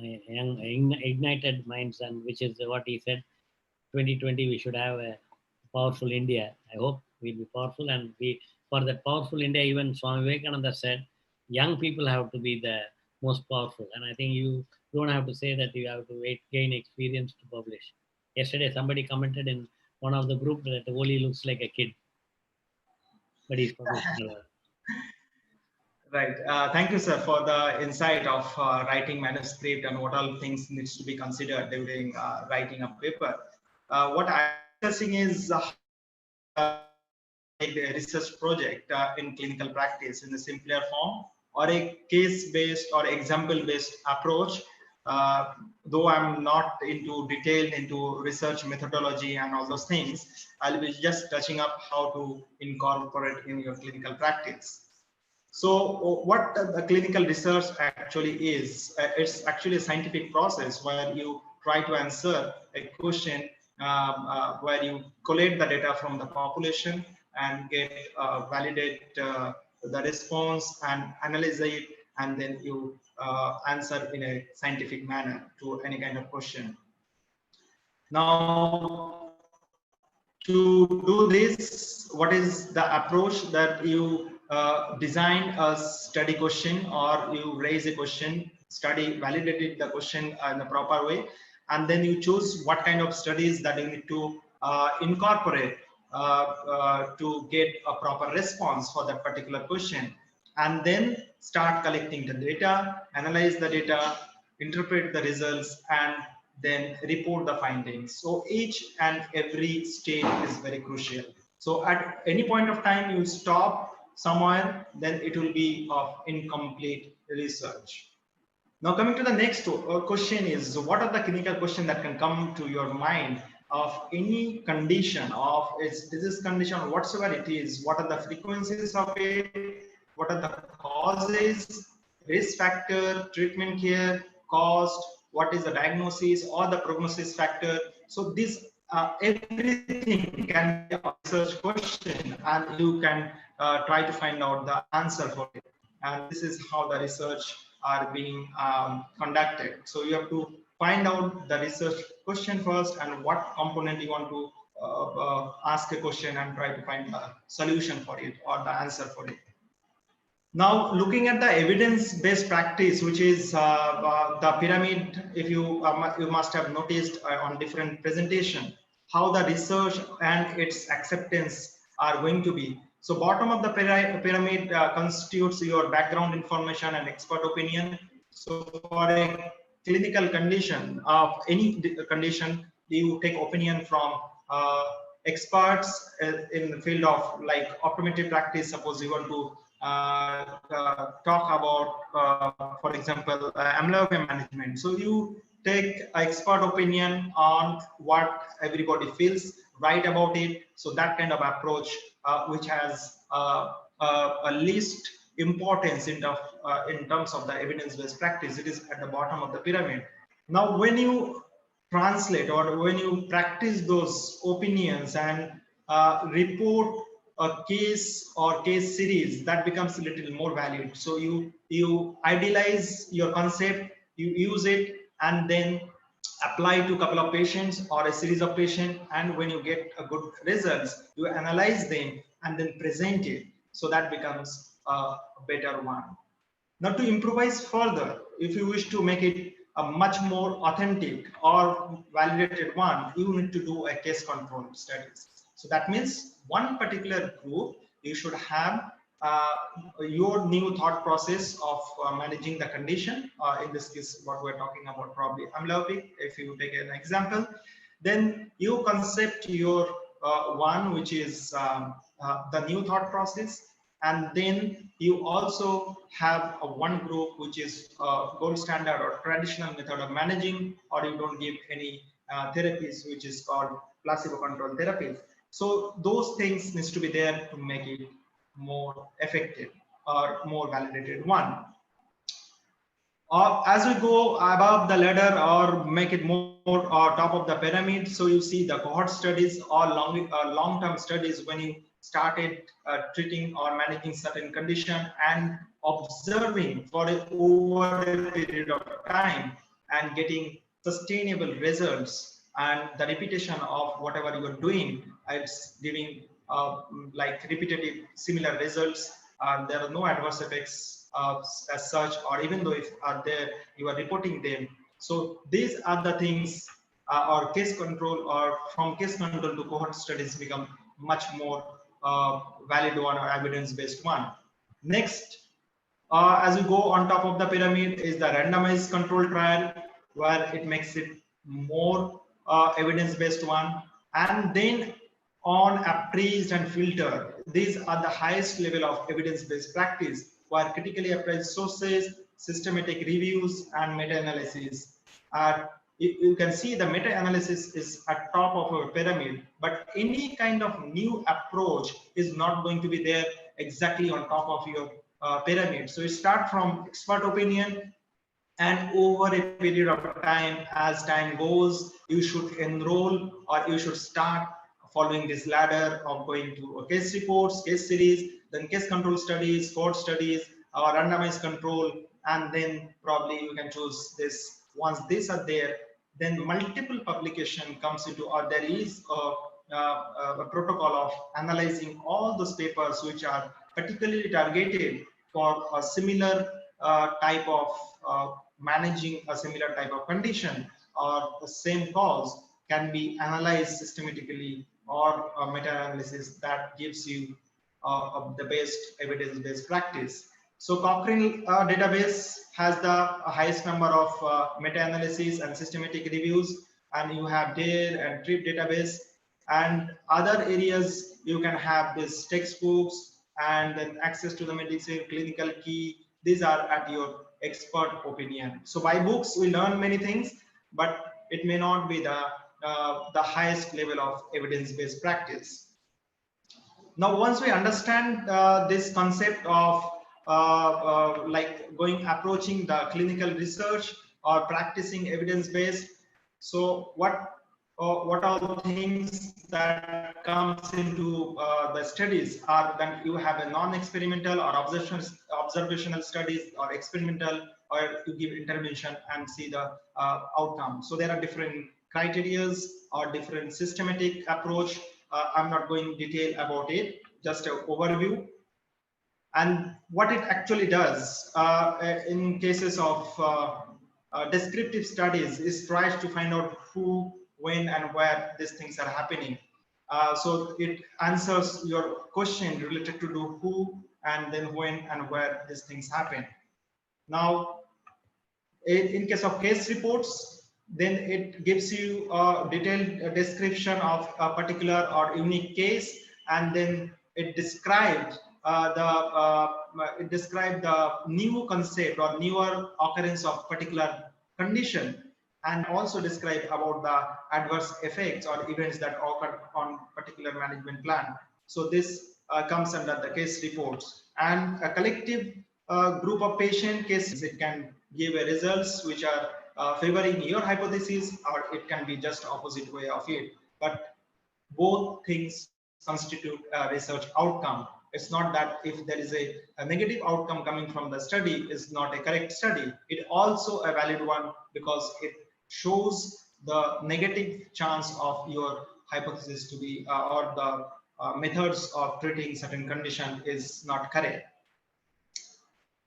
ignited minds, and which is what he said. 2020, we should have a powerful India. I hope we'll be powerful, and for that powerful India, even Swami Vivekananda said, young people have to be the most powerful. And I think you don't have to say that you have to gain experience to publish. Yesterday, somebody commented in one of the group that Oli looks like a kid, but he's publishing a lot. Right. Thank you, sir, for the insight of writing manuscript and what all things needs to be considered during writing a paper. What I'm discussing is a research project in clinical practice in a simpler form, or a case-based or example-based approach. Though I'm not into detail into research methodology and all those things, I'll be just touching up how to incorporate in your clinical practice. So what the clinical research actually is, it's actually a scientific process where you try to answer a question, where you collect the data from the population and get validate the response and analyze it, and then you answer in a scientific manner to any kind of question. Now, to do this, what is the approach that you design a study question, or you raise a question, study validated the question in the proper way, and then you choose what kind of studies that you need to incorporate to get a proper response for that particular question, and then start collecting the data, analyze the data, interpret the results, and then report the findings. So each and every stage is very crucial. So at any point of time you stop somewhere, then it will be of incomplete research. Now coming to the next question is, what are the clinical questions that can come to your mind of any condition, of its disease condition, whatsoever it is? What are the frequencies of it? What are the causes, risk factor, treatment care, cost, what is the diagnosis or the prognosis factor? So this everything can be a research question, and you can try to find out the answer for it. And this is how the research are being conducted. So you have to find out the research question first, and what component you want to ask a question and try to find a solution for it or the answer for it. Now, looking at the evidence-based practice, which is the pyramid, if you must have noticed on different presentation, how the research and its acceptance are going to be. So bottom of the pyramid constitutes your background information and expert opinion. So for a clinical condition of any condition, you take opinion from experts in the field of like optometry practice. Suppose you want to talk about, for example, amblyopia management. So you take expert opinion on what everybody feels, write about it. So that kind of approach, which has a least importance in terms of the evidence-based practice, it is at the bottom of the pyramid. Now, when you translate or when you practice those opinions and report a case or case series, that becomes a little more valued. So you idealize your concept, you use it, and then apply to a couple of patients or a series of patients, and when you get a good results, you analyze them and then present it. So that becomes a better one. Now, to improvise further, if you wish to make it a much more authentic or validated one, you need to do a case control studies. So that means one particular group, you should have your new thought process of managing the condition. In this case, what we're talking about, probably amylopic, if you take an example, then you concept your one, which is the new thought process. And then you also have a one group which is gold standard or traditional method of managing, or you don't give any therapies, which is called placebo control therapies. So those things needs to be there to make it more effective or more validated one. Or as we go above the ladder or make it more top of the pyramid, so you see the cohort studies or long-term studies when you started treating or managing certain condition and observing for over a period of time and getting sustainable results, and the repetition of whatever you are doing, it's giving like repetitive similar results. There are no adverse effects as such, or even though if are there, you are reporting them. So these are the things, or case control, or from case control to cohort studies become much more valid one or evidence-based one. Next, as we go on top of the pyramid is the randomized control trial, where it makes it more evidence-based one. And then on appraised and filter, these are the highest level of evidence-based practice, where critically appraised sources, systematic reviews, and meta-analysis. You can see the meta-analysis is at top of our pyramid, but any kind of new approach is not going to be there exactly on top of your pyramid. So you start from expert opinion, and over a period of time, as time goes, you should enroll or you should start following this ladder of going to case reports, case series, then case control studies, cohort studies, or randomized control, and then probably you can choose this. Once these are there, then multiple publication comes into, or there is a protocol of analyzing all those papers which are particularly targeted for a similar type of managing a similar type of condition, or the same cause can be analyzed systematically, or a meta-analysis that gives you the best evidence-based practice. So Cochrane database has the highest number of meta-analysis and systematic reviews, and you have DARE and TRIP database, and other areas you can have this textbooks and then access to the medicine, clinical key. These are at your expert opinion. So by books we learn many things, but it may not be the highest level of evidence-based practice. Now, once we understand this concept of like approaching the clinical research or practicing evidence-based, so what are things that comes into the studies are that you have a non-experimental or observational studies, or experimental, or you give intervention and see the outcome. So there are different criterias or different systematic approach. I'm not going detail about it, just an overview. And what it actually does in cases of descriptive studies is tries to find out who, when, and where these things are happening. So it answers your question related to the who, and then when and where these things happen. Now, in case of case reports, then it gives you a detailed description of a particular or unique case, and then it describes the new concept or newer occurrence of particular condition, and also describe about the adverse effects or events that occur on particular management plan. So this comes under the case reports. And a collective group of patient cases, it can give a results which are favoring your hypothesis, or it can be just opposite way of it. But both things constitute a research outcome. It's not that if there is a negative outcome coming from the study is not a correct study. It also a valid one, because it shows the negative chance of your hypothesis to be or the methods of treating certain condition is not correct.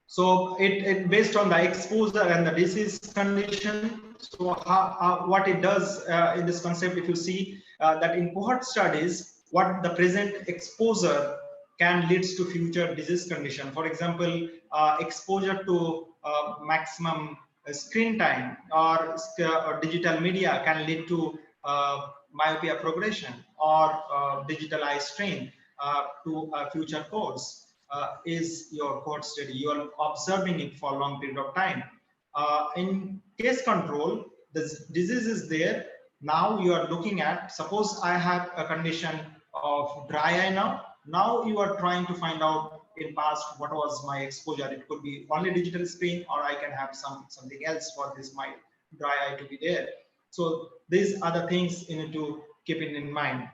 So it based on the exposure and the disease condition. So what it does in this concept, if you see that in cohort studies, what the present exposure can leads to future disease condition. For example, exposure to maximum screen time or digital media can lead to myopia progression, or digital eye strain to a future course. Is your cohort study. You are observing it for a long period of time. In case control, the disease is there, Now you are looking at, suppose I have a condition of dry eye now. Now you are trying to find out in past what was my exposure. It could be only digital screen, or I can have something else for this my dry eye to be there. So these are the things you need to keep it in mind.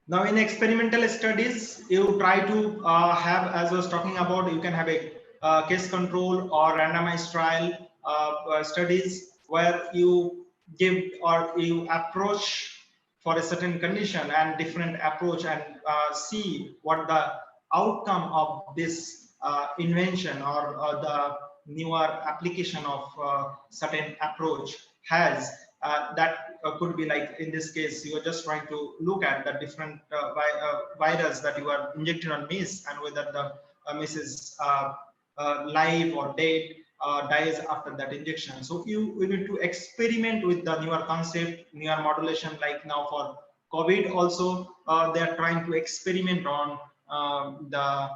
Now in experimental studies, you try to have, as I was talking about, you can have a case control or randomized trial studies where you give or you approach for a certain condition and different approach, and see what the outcome of this invention or the newer application of certain approach has. That could be like, in this case, you are just trying to look at the different virus that you are injecting on mice, and whether the mice is live or dead, dies after that injection. So you need to experiment with the newer concept, newer modulation. Like now for COVID also, they are trying to experiment on the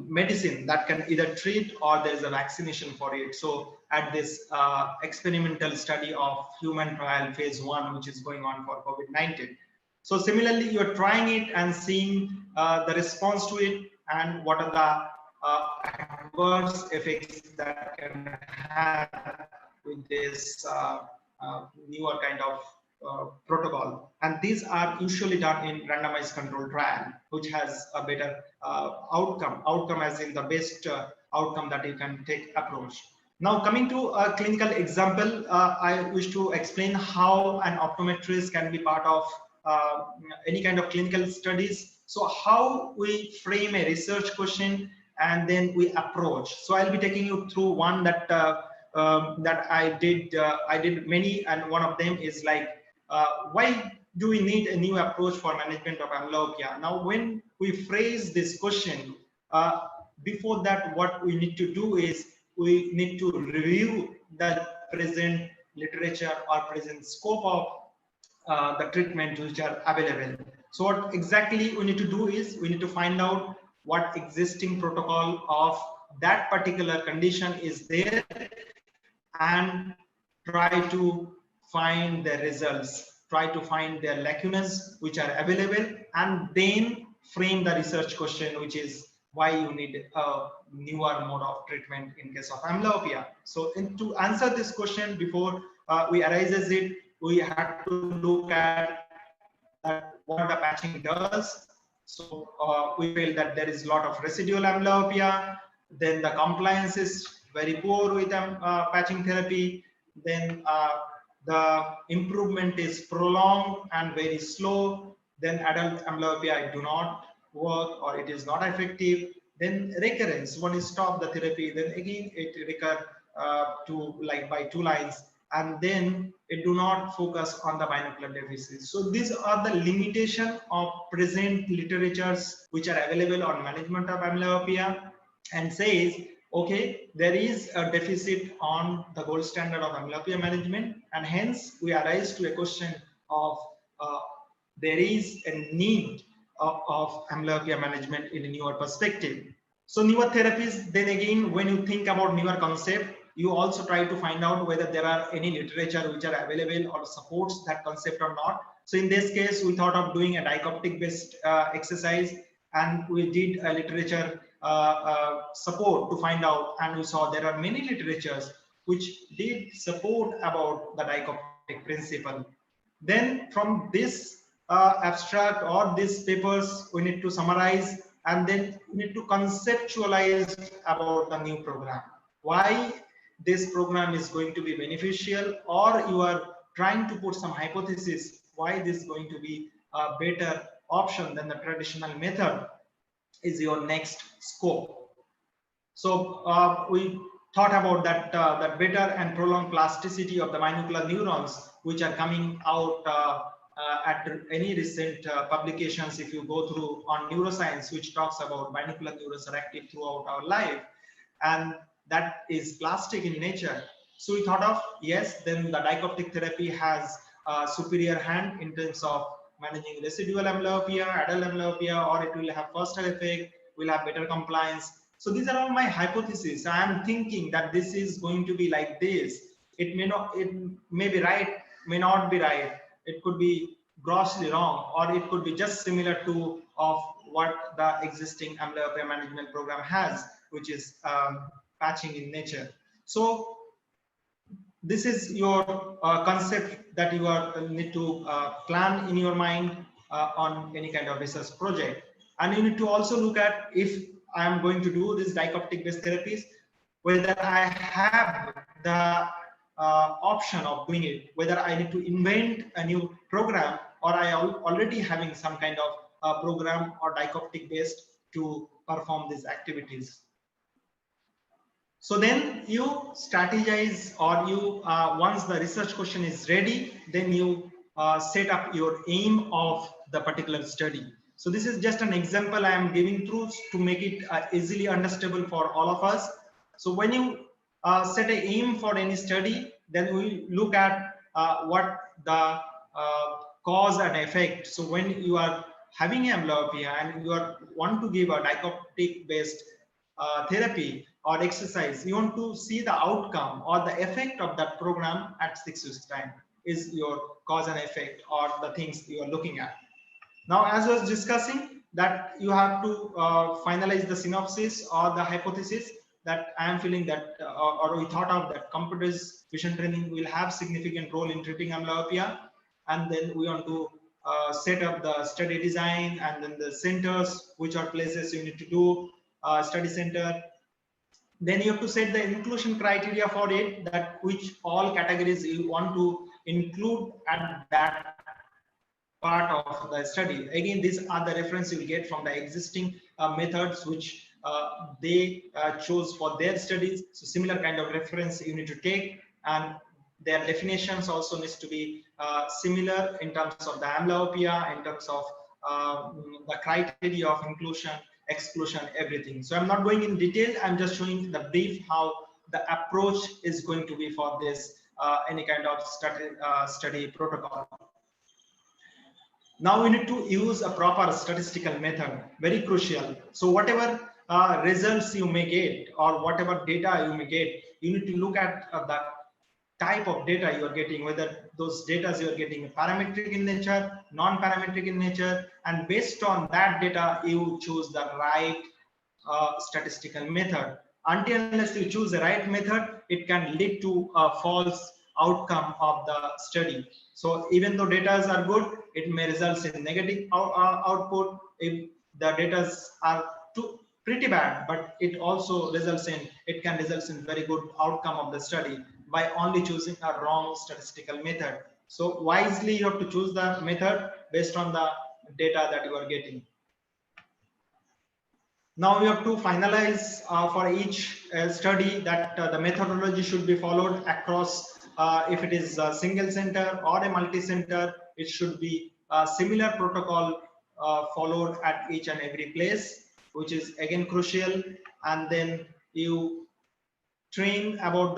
medicine that can either treat or there is a vaccination for it. So at this experimental study of human trial phase 1, which is going on for COVID-19. So similarly, you're trying it and seeing the response to it, and what are the adverse effects that can have with this newer kind of protocol. And these are usually done in randomized control trial, which has a better outcome as in the best outcome that you can take approach. Now coming to a clinical example, I wish to explain how an optometrist can be part of any kind of clinical studies. So how we frame a research question and then we approach. So I'll be taking you through one that that I did many, and one of them is like, why do we need a new approach for management of amblyopia? Now, when we phrase this question, before that, what we need to do is we need to review the present literature or present scope of the treatment which are available. So what exactly we need to do is we need to find out what existing protocol of that particular condition is there, and try to find the results, try to find the lacunas which are available, and then frame the research question, which is why you need a newer mode of treatment in case of amblyopia. So to answer this question, before we arises it, we have to look at what the patching does. So we feel that there is a lot of residual amblyopia, then the compliance is very poor with patching therapy, then the improvement is prolonged and very slow, then adult amblyopia do not work or it is not effective, then recurrence, when you stop the therapy, then again it recur to like by 2 lines, and then it do not focus on the binocular deficit. So these are the limitation of present literatures which are available on management of amblyopia, and says, okay, there is a deficit on the gold standard of amblyopia management, and hence we arise to a question of there is a need of amblyopia management in a newer perspective. So newer therapies, then again, when you think about newer concept, you also try to find out whether there are any literature which are available or supports that concept or not. So in this case, we thought of doing a dichoptic based exercise, and we did a literature support to find out, and we saw there are many literatures which did support about the dichoptic principle. Then from this abstract or these papers, we need to summarize, and then we need to conceptualize about the new program. Why this program is going to be beneficial, or you are trying to put some hypothesis why this is going to be a better option than the traditional method is your next scope. So we thought about that that better and prolonged plasticity of the binocular neurons, which are coming out at any recent publications. If you go through on neuroscience, which talks about binocular neurons are active throughout our life, and that is plastic in nature. So we thought of, yes, then the dichoptic therapy has a superior hand in terms of managing residual amblyopia, adult amblyopia, or it will have faster effect, will have better compliance. So these are all my hypotheses. I am thinking that this is going to be like this It may be right, may not be right. It could be grossly wrong, or it could be just similar to of what the existing amblyopia management program has, which is patching in nature. So this is your concept that you need to plan in your mind on any kind of research project. And you need to also look at, if I am going to do this dichoptic based therapies, whether I have the option of doing it, whether I need to invent a new program, or I already having some kind of program or dichoptic based to perform these activities. So then you strategize, or you once the research question is ready, then you set up your aim of the particular study. So this is just an example I am giving through to make it easily understandable for all of us. So when you set an aim for any study, then we look at what the cause and effect. So when you are having amblyopia and you want to give a dichoptic based therapy or exercise, you want to see the outcome or the effect of that program at 6 weeks time, is your cause and effect, or the things you are looking at. Now, as I was discussing, that you have to finalize the synopsis or the hypothesis that I am feeling that, or we thought of that computer's vision training will have significant role in treating amblyopia. And then we want to set up the study design, and then the centers, which are places you need to do study center. Then you have to set the inclusion criteria for it, that which all categories you want to include at that part of the study. Again, these are the reference you will get from the existing methods which they chose for their studies. So similar kind of reference you need to take, and their definitions also needs to be similar in terms of the amblyopia, in terms of the criteria of inclusion, exclusion, everything. So I'm not going in detail, I'm just showing the brief how the approach is going to be for this any kind of study protocol. Now we need to use a proper statistical method, very crucial. So whatever results you may get, or whatever data you may get, you need to look at the type of data you are getting, whether those data you are getting parametric in nature, non-parametric in nature, and based on that data, you choose the right statistical method. Until unless you choose the right method, it can lead to a false outcome of the study. So even though data are good, it may result in negative output. If the data are pretty bad, but it also results in, it can result in very good outcome of the study by only choosing a wrong statistical method. So wisely you have to choose the method based on the data that you are getting. Now we have to finalize for each study that the methodology should be followed across. If it is a single center or a multi-center, it should be a similar protocol followed at each and every place, which is again crucial. And then you train about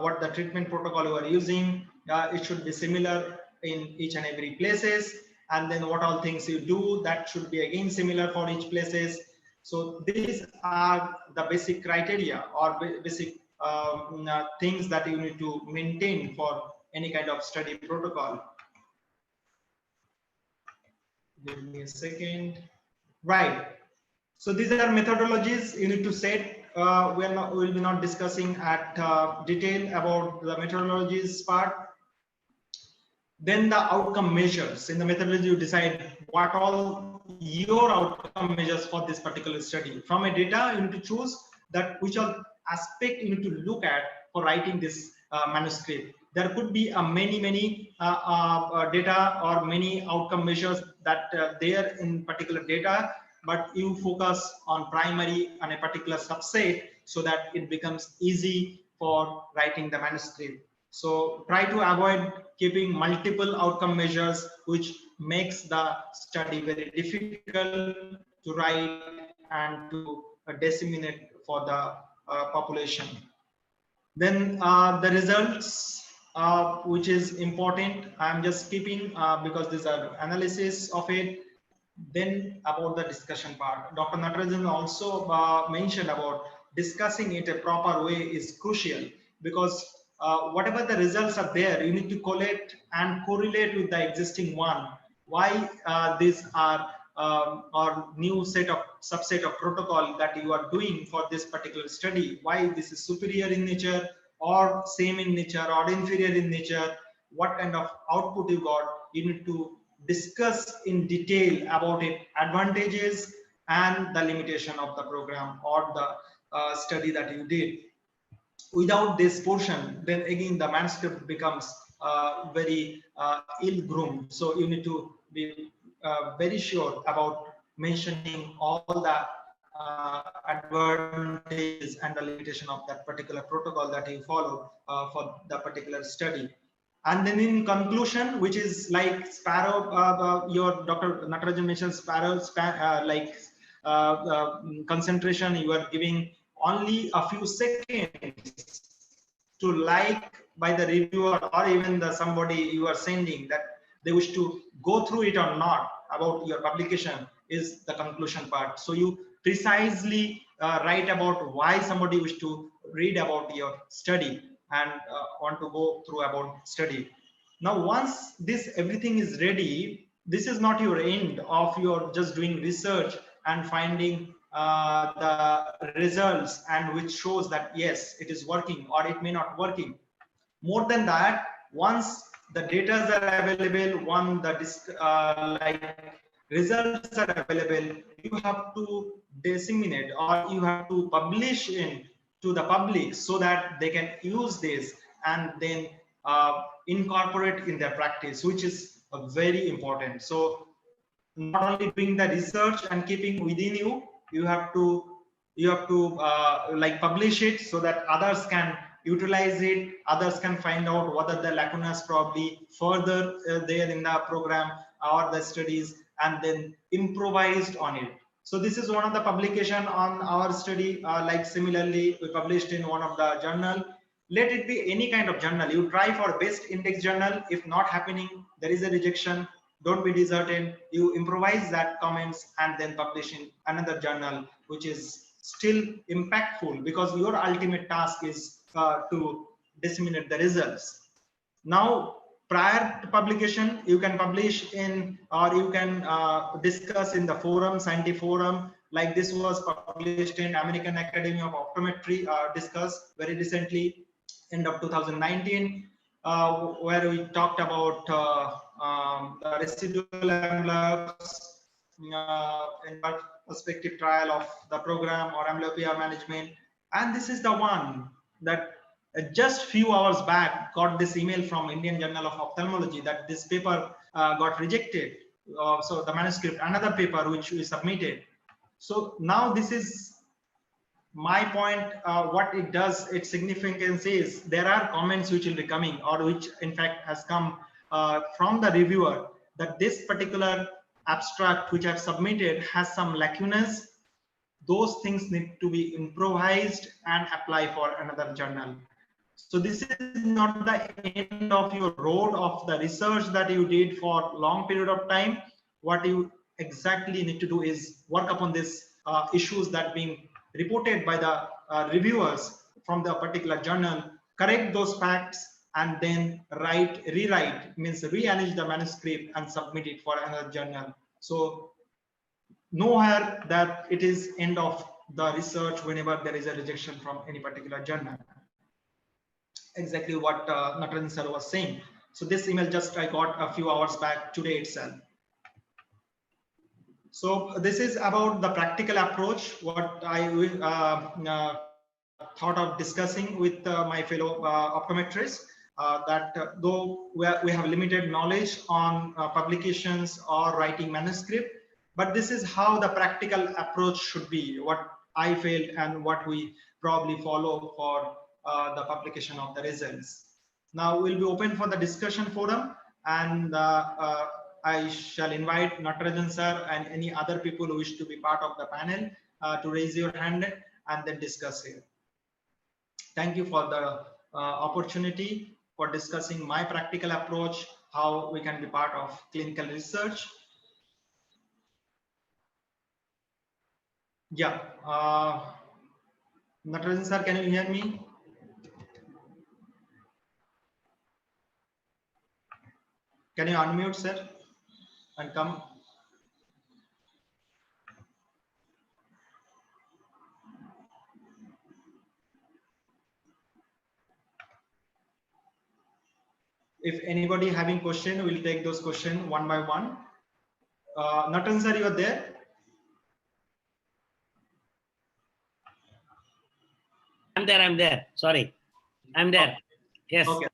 what the treatment protocol you are using. It should be similar in each and every places. And then what all things you do, that should be again similar for each places. So these are the basic criteria or basic things that you need to maintain for any kind of study protocol. Give me a second. Right. So these are methodologies you need to set. We will be not discussing at detail about the methodologies part. Then the outcome measures. In the methodology, you decide what all your outcome measures for this particular study. From a data, you need to choose that which all aspect you need to look at for writing this manuscript. There could be many data or many outcome measures that there in particular data, but you focus on primary on a particular subset so that it becomes easy for writing the manuscript. So try to avoid keeping multiple outcome measures, which makes the study very difficult to write and to disseminate for the population. Then the results, which is important, I'm just skipping because these are analysis of it. Then about the discussion part, Dr. Natarajan also mentioned about discussing it a proper way is crucial, because whatever the results are there, you need to collect and correlate with the existing one. Why these are or new set of subset of protocol that you are doing for this particular study, why this is superior in nature or same in nature or inferior in nature, what kind of output you got. You need to discuss in detail about it, advantages and the limitation of the program or the study that you did. Without this portion, then again the manuscript becomes very ill-groomed. So you need to be very sure about mentioning all the advantages and the limitation of that particular protocol that you follow for the particular study. And then in conclusion, which is like sparrow, your Dr. Natarajan mentioned sparrow, concentration. You are giving only a few seconds to like by the reviewer or even the somebody you are sending that they wish to go through it or not about your publication is the conclusion part. So you precisely write about why somebody wish to read about your study and want to go through about study. Now once this everything is ready, this is not your end of your just doing research and finding the results and which shows that yes, it is working or it may not working. More than that, once the data are available, one the results are available, you have to disseminate or you have to publish in to the public so that they can use this and then incorporate in their practice, which is very important. So not only doing the research and keeping within you, you have to like publish it so that others can utilize it, others can find out what are the lacunas probably further there in the program or the studies and then improvised on it. So this is one of the publication on our study. Like similarly, we published in one of the journal. Let it be any kind of journal. You try for best index journal. If not happening, there is a rejection. Don't be disheartened. You improvise that comments and then publish in another journal, which is still impactful because your ultimate task is to disseminate the results. Now, prior to publication, you can publish in or you can discuss in the forum, scientific forum, like this was published in American Academy of Optometry, discussed very recently, end of 2019, where we talked about the residual envelopes in perspective trial of the program or amblyopia management. And this is the one that just few hours back got this email from Indian Journal of Ophthalmology that this paper got rejected. So the manuscript, another paper which we submitted. So now this is my point. What it does, its significance is there are comments which will be coming or which in fact has come from the reviewer that this particular abstract which I've submitted has some lacunas. Those things need to be improvised and apply for another journal. So this is not the end of your road of the research that you did for long period of time. What you exactly need to do is work upon these issues that being reported by the reviewers from the particular journal, correct those facts, and then rewrite, means rearrange the manuscript and submit it for another journal. So nowhere that it is end of the research whenever there is a rejection from any particular journal. Exactly what Natarajan sir was saying. So this email just I got a few hours back today itself. So this is about the practical approach, what I thought of discussing with my fellow optometrists, that though we have limited knowledge on publications or writing manuscript, but this is how the practical approach should be, what I felt and what we probably follow for the publication of the results. Now we'll be open for the discussion forum, and I shall invite Natarajan sir and any other people who wish to be part of the panel to raise your hand and then discuss here. Thank you for the opportunity for discussing my practical approach, how we can be part of clinical research. Yeah, Natarajan sir, can you hear me? Can you unmute, sir, and come? If anybody having question, we'll take those questions one by one. Natan sir, you are there? I'm there. Sorry. I'm there. Yes. Okay.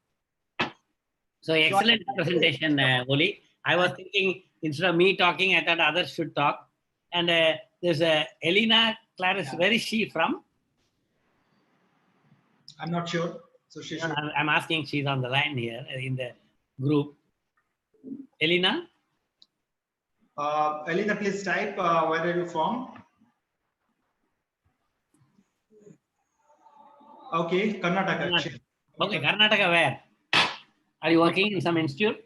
So excellent presentation, Oli. I was thinking instead of me talking, I thought others should talk. And there's Elena Claris. Where is she from? I'm not sure. So she should. I'm asking. She's on the line here in the group. Elena? Elena, please type where are you from? Okay, Karnataka. Okay, Karnataka where? Are you working in some institute?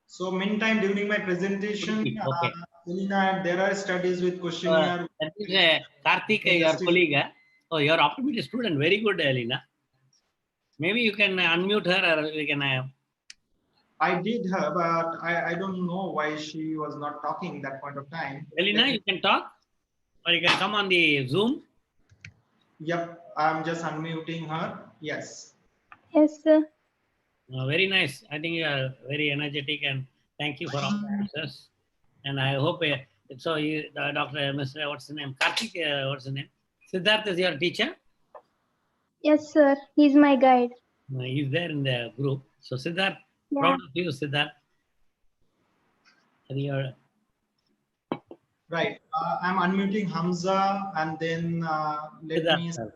So meantime, during my presentation, Okay. Elena, there are studies with questionnaire. That is Karthik, your colleague. Oh, you're optometry student. Very good, Elena. Maybe you can unmute her, or we can. I did her, but I don't know why she was not talking that point of time. Elena, you can talk, or you can come on the Zoom. Yep, I'm just unmuting her. Yes. Yes, sir. Very nice. I think you are very energetic, and thank you for all the answers. And I hope so. You, Dr. Mr. What's the name? Karthik. What's the name? Siddharth is your teacher. Yes, sir. He's my guide. He's there in the group. So Siddharth, Yeah. proud of you, Siddharth. Right. I'm unmuting Hamza, and then let Siddharth, me. sir.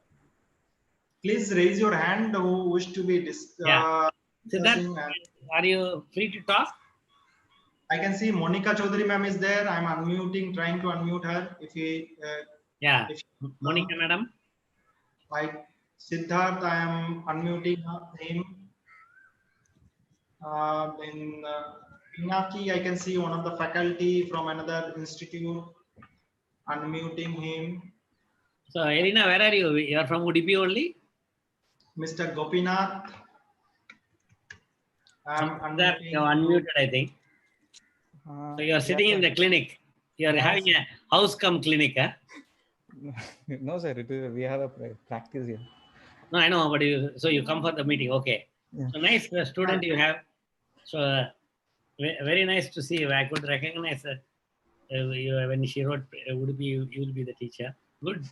Please raise your hand who wish to be Yeah. Siddharth, are you free to talk? I can see Monica Chaudhary ma'am is there. I'm unmuting, trying to unmute her. If he, Yeah, Monica madam. Siddharth, I am unmuting him. Then Pinaki, I can see one of the faculty from another institute. Unmuting him. So Elena, where are you? You are from UDP only? Mr. Gopinath. I'm unmuting. You're unmuted, I think. So you're sitting in the clinic. You're having a house come clinic, huh? No, sir. We have a practice here. No, I know, but so you come for the meeting. Okay. Yeah. So nice student you have. So very nice to see you. I could recognize that when she wrote, would be you will be the teacher. Good.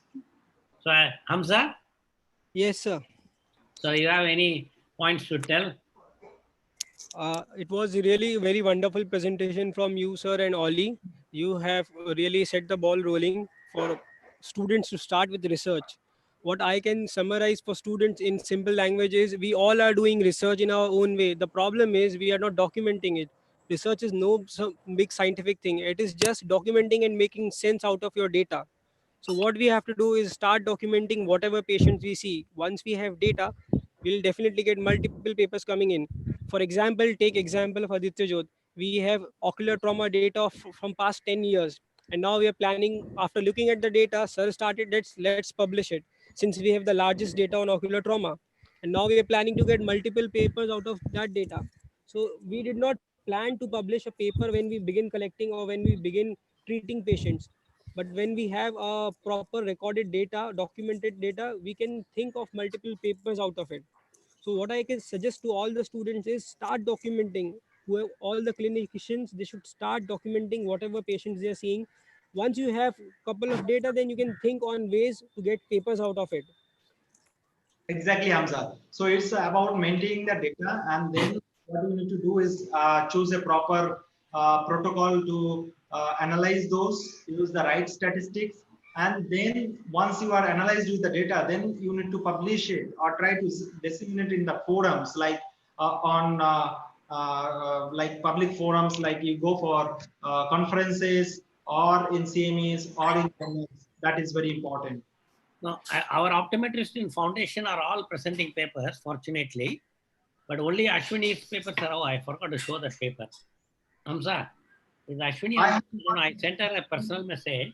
So Hamza? Yes, sir. So you have any points to tell? It was really very wonderful presentation from you, sir, and Oli. You have really set the ball rolling for students to start with research. What I can summarize for students in simple language is we all are doing research in our own way. The problem is we are not documenting it. Research is no big scientific thing. It is just documenting and making sense out of your data. So what we have to do is start documenting whatever patients we see. Once we have data, we'll definitely get multiple papers coming in. For example, take example of Aditya Jodh. We have ocular trauma data from past 10 years. And now we are planning, after looking at the data, sir started, let's publish it, since we have the largest data on ocular trauma. And now we are planning to get multiple papers out of that data. So we did not plan to publish a paper when we begin collecting or when we begin treating patients. But when we have a proper recorded data, documented data, we can think of multiple papers out of it. So what I can suggest to all the students is start documenting. All the clinicians, they should start documenting whatever patients they're seeing. Once you have a couple of data, then you can think on ways to get papers out of it. Exactly, Hamza. So it's about maintaining the data, and then what you need to do is choose a proper protocol to analyze those, use the right statistics, and then once you are analyzed with the data, then you need to publish it or try to disseminate in the forums like on like public forums, like you go for conferences or in CMEs or in journals. That is very important. No, our optometrists in foundation are all presenting papers, fortunately, but only Ashwini's papers are. Oh, I forgot to show that paper. Hamza, is Ashwini? I sent her a personal message.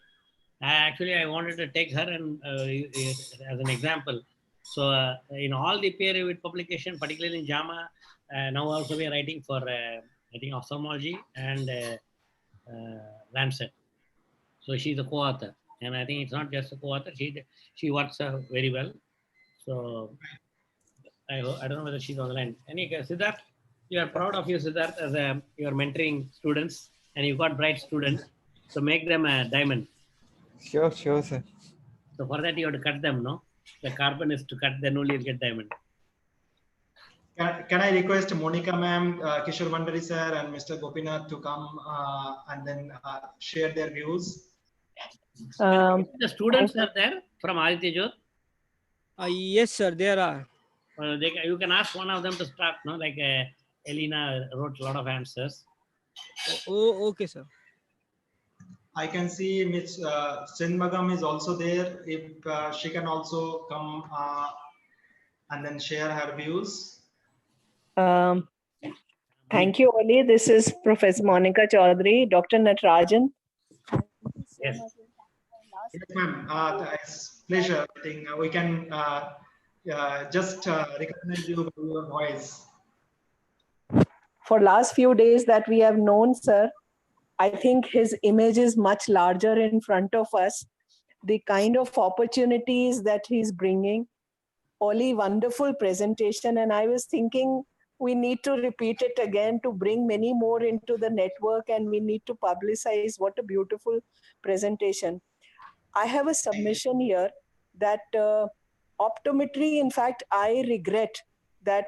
Actually, I wanted to take her and as an example. So in all the peer-reviewed publication, particularly in JAMA, now also we are writing for I think ophthalmology and Lancet. So she's a co-author, and I think it's not just a co-author. She works very well. So I don't know whether she's on the line. Any Siddharth, you are proud of you, Siddharth, as you're mentoring students, and you got bright students. So make them a diamond. Sure, sir. So for that you have to cut them, no? The carbon is to cut, then only you get diamond. Can I request Monica ma'am, Kishore Bandari sir, and Mr. Gopinath to come and then share their views? The students are there from Aditya Jyot. Yes, sir, there are. You can ask one of them to start, no? Like Elena wrote a lot of answers. Oh, okay, sir. I can see Ms. Sinmagam is also there. If she can also come and then share her views. Thank you, Oli. This is Professor Monica Chaudhary, Dr. Natarajan. Yes. Yes, ma'am. It's pleasure. I think we can just recognize you by your voice. For last few days that we have known, sir, I think his image is much larger in front of us. The kind of opportunities that he's bringing. Oli, wonderful presentation. And I was thinking we need to repeat it again to bring many more into the network, and we need to publicize. What a beautiful presentation. I have a submission here that optometry, in fact, I regret that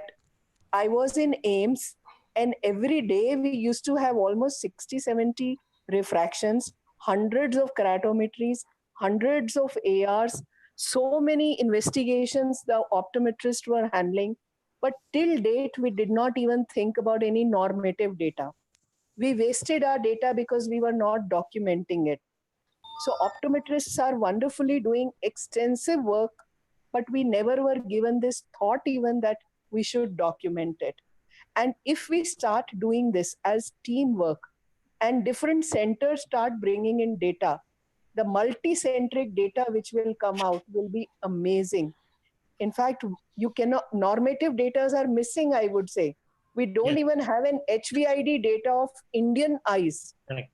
I was in AIMS, and every day we used to have almost 60, 70 refractions, hundreds of keratometries, hundreds of ARs, so many investigations the optometrists were handling. But till date, we did not even think about any normative data. We wasted our data because we were not documenting it. So optometrists are wonderfully doing extensive work, but we never were given this thought even that we should document it. And if we start doing this as teamwork and different centers start bringing in data, the multi-centric data which will come out will be amazing. In fact, you cannot, normative data are missing, I would say. We don't even have an HVID data of Indian eyes. Correct.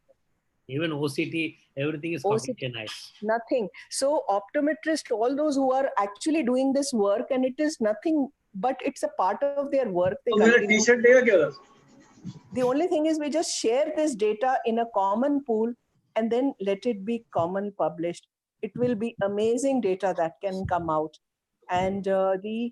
Even OCT, everything is computerized. Nothing. So optometrists, all those who are actually doing this work, and it is nothing, but it's a part of their work. The only thing is we just share this data in a common pool and then let it be common published. It will be amazing data that can come out. And the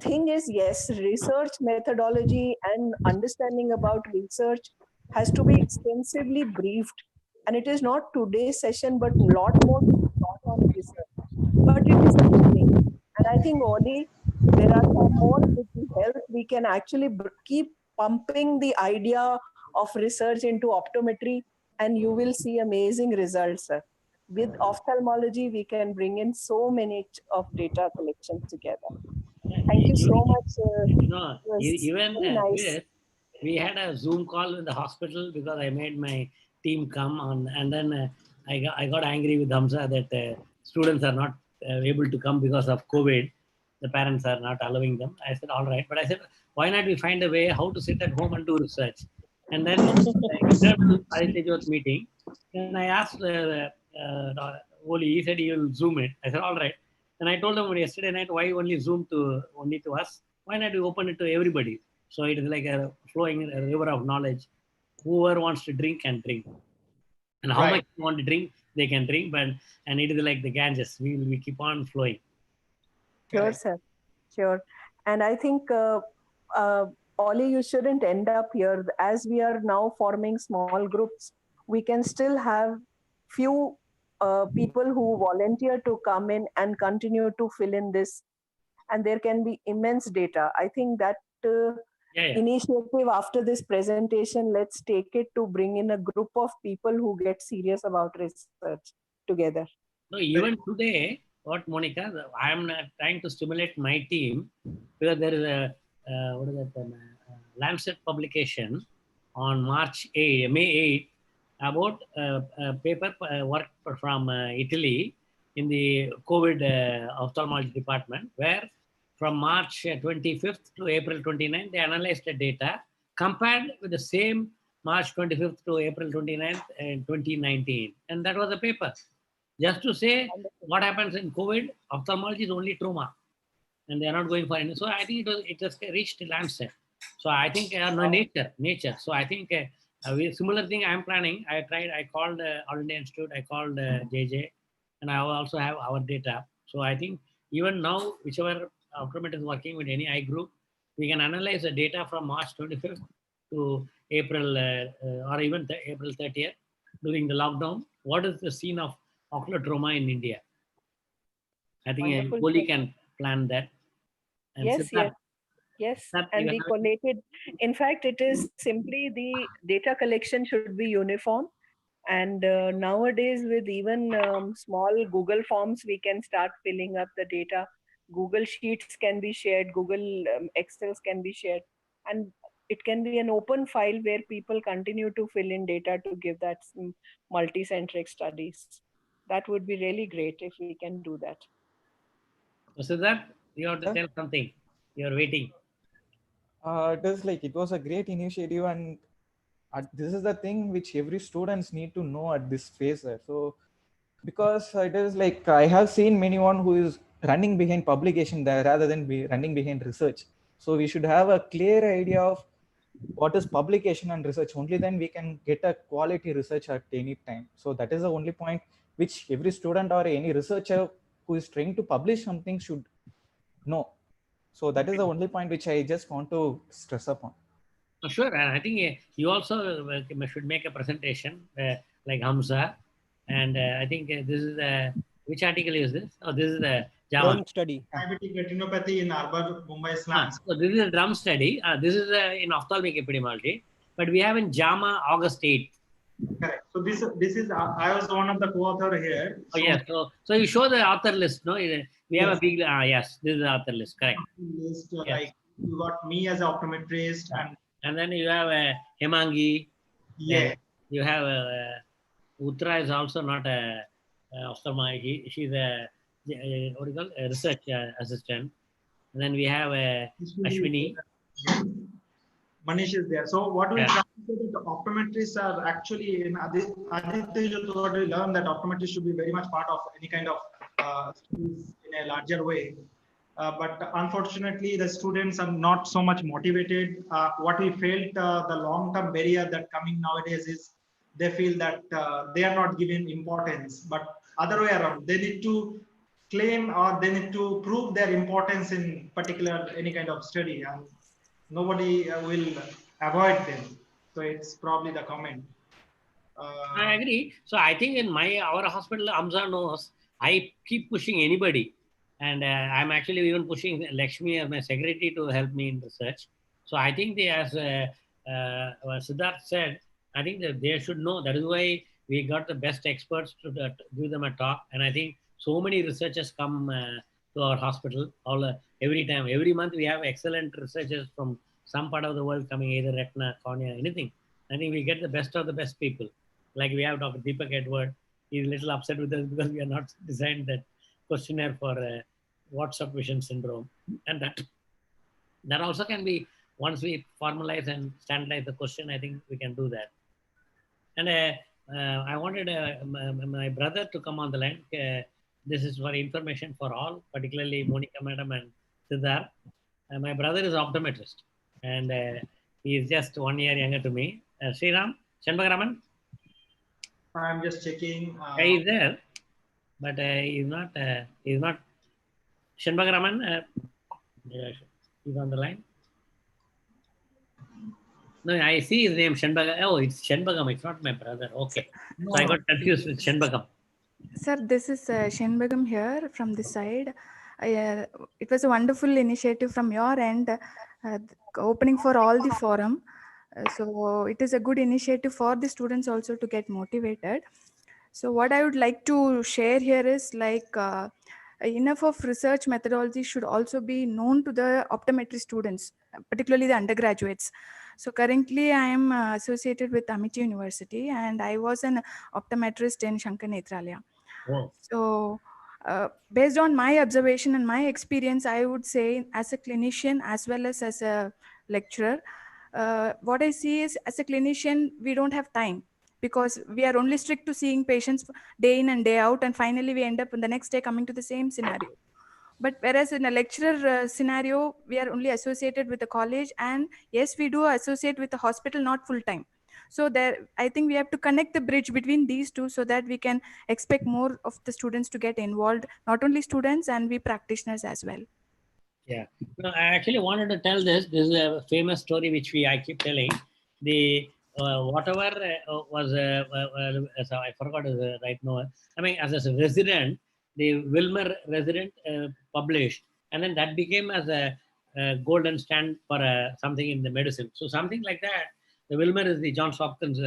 thing is, yes, research methodology and understanding about research has to be extensively briefed. And it is not today's session, but a lot more thought on research. But it is a beginning. And I think, Oli, there are some more with the help. We can actually keep pumping the idea of research into optometry, and you will see amazing results, sir. With ophthalmology, we can bring in so many of data collections together. Thank you so much. Even nice. We had a Zoom call in the hospital because I made my team come on, and then I got angry with Hamza that students are not able to come because of COVID. The parents are not allowing them. I said, all right. But I said, why not we find a way how to sit at home and do research? And then internal Aditya Jyot meeting, and I asked Oli, he said he will Zoom it. I said, all right. And I told him yesterday night, why only Zoom only to us? Why not we open it to everybody? So it is like a flowing river of knowledge. Whoever wants to drink can drink. And how much you want to drink, they can drink. And it is like the Ganges. We keep on flowing. Sure, sir. Sure. And I think, Oli, you shouldn't end up here. As we are now forming small groups, we can still have few people who volunteer to come in and continue to fill in this. And there can be immense data. I think that initiative after this presentation, let's take it to bring in a group of people who get serious about research together. No, even today, what Monica, I am trying to stimulate my team because there is a Lancet publication on May 8 about a paper work from Italy in the COVID ophthalmology department, where from March 25th to April 29th, they analyzed the data compared with the same March 25th to April 29th in 2019. And that was the paper. Just to say what happens in COVID, ophthalmology is only trauma. And they are not going for any. So I think it has reached Lancet. So I think no, nature. So I think similar thing I'm planning. I called All India Institute, I called JJ, and I also have our data. So I think even now, whichever optometrist is working with any eye group, we can analyze the data from March 25th to April or even April 30th during the lockdown. What is the scene of ocular trauma in India? I think Oli can plan that. And Yes. And the collated, in fact, it is simply the data collection should be uniform. And nowadays, with even small Google forms, we can start filling up the data. Google Sheets can be shared, Google Excels can be shared. And it can be an open file where people continue to fill in data to give that multi-centric studies. That would be really great if we can do that. So that you have to tell something. You're waiting. It was a great initiative, and this is the thing which every students need to know at this phase. So because it is like I have seen anyone who is running behind publication there rather than running behind research. So we should have a clear idea of what is publication and research. Only then we can get a quality research at any time. So that is the only point which every student or any researcher who is trying to publish something should know. So that is the only point which I just want to stress upon. Sure, and I think you also should make a presentation like Hamza, and I think this is which article is this? Oh, this is the drum study. Diabetic retinopathy in urban Mumbai slums. So this is a drum study. This is in ophthalmic epidemiology, but we have in JAMA August 8th. Correct. So this is I was one of the co-author here. So, yes. So you show the author list, no? We have a big yes. This is the author list. Correct. List, yes. Like you got me as an optometrist, and then you have Hemangi. Yeah. You have Uttara is also not a ophthalmology. She's a what do you call a research assistant. And then we have Ashwini. Manish is there. So what we try to say that optometrists are actually in Aditya, what we learned that optometrists should be very much part of any kind of studies in a larger way. But unfortunately, the students are not so much motivated. What we felt the long-term barrier that coming nowadays is they feel that they are not given importance, but other way around, they need to claim or they need to prove their importance in particular any kind of study, and nobody will avoid them. So it's probably the comment. I agree. So I think in our hospital, Amza knows I keep pushing anybody. And I'm actually even pushing Lakshmi as my secretary to help me in research. So I think as Siddharth said, I think that they should know. That is why we got the best experts to give them a talk. And I think so many researchers come to our hospital every time. Every month we have excellent researchers from some part of the world coming, either retina, cornea, anything. I think we get the best of the best people. Like we have Dr. Deepak Edward. He's a little upset with us because we are not designed that questionnaire for WhatsApp vision syndrome, and that also can be, once we formalize and standardize the question, I think we can do that. And I wanted my brother to come on the line. This is for information for all, particularly Monica madam and Siddharth. My brother is optometrist, and he is just 1 year younger to me. Sriram Shanbagaraman. I'm just checking. He is there, but he's not. Shanbagaraman, he's on the line. No, I see his name, Shanbagam. Oh, it's Shanbagam. It's not my brother. Okay. No. So I got confused with Shanbagam. Sir, this is Shanbagam here from this side. It was a wonderful initiative from your end, opening for all the forum. So it is a good initiative for the students also to get motivated. So what I would like to share here is like enough of research methodology should also be known to the optometry students, particularly the undergraduates. So currently I am associated with Amity University, and I was an optometrist in Shankar Nethralaya. Oh. So Based on my observation and my experience, I would say as a clinician as well as a lecturer, what I see is as a clinician, we don't have time because we are only strict to seeing patients day in and day out, and finally we end up in the next day coming to the same scenario. But whereas in a lecturer scenario, we are only associated with the college, and yes, we do associate with the hospital, not full time. So there, I think we have to connect the bridge between these two so that we can expect more of the students to get involved, not only students and we practitioners as well. Yeah. No, I actually wanted to tell this. This is a famous story which I keep telling. The whatever was so I forgot right now. I mean, as a resident, the Wilmer resident published, and then that became as a golden stand for something in the medicine. So something like that. The Wilmer is the Johns Hopkins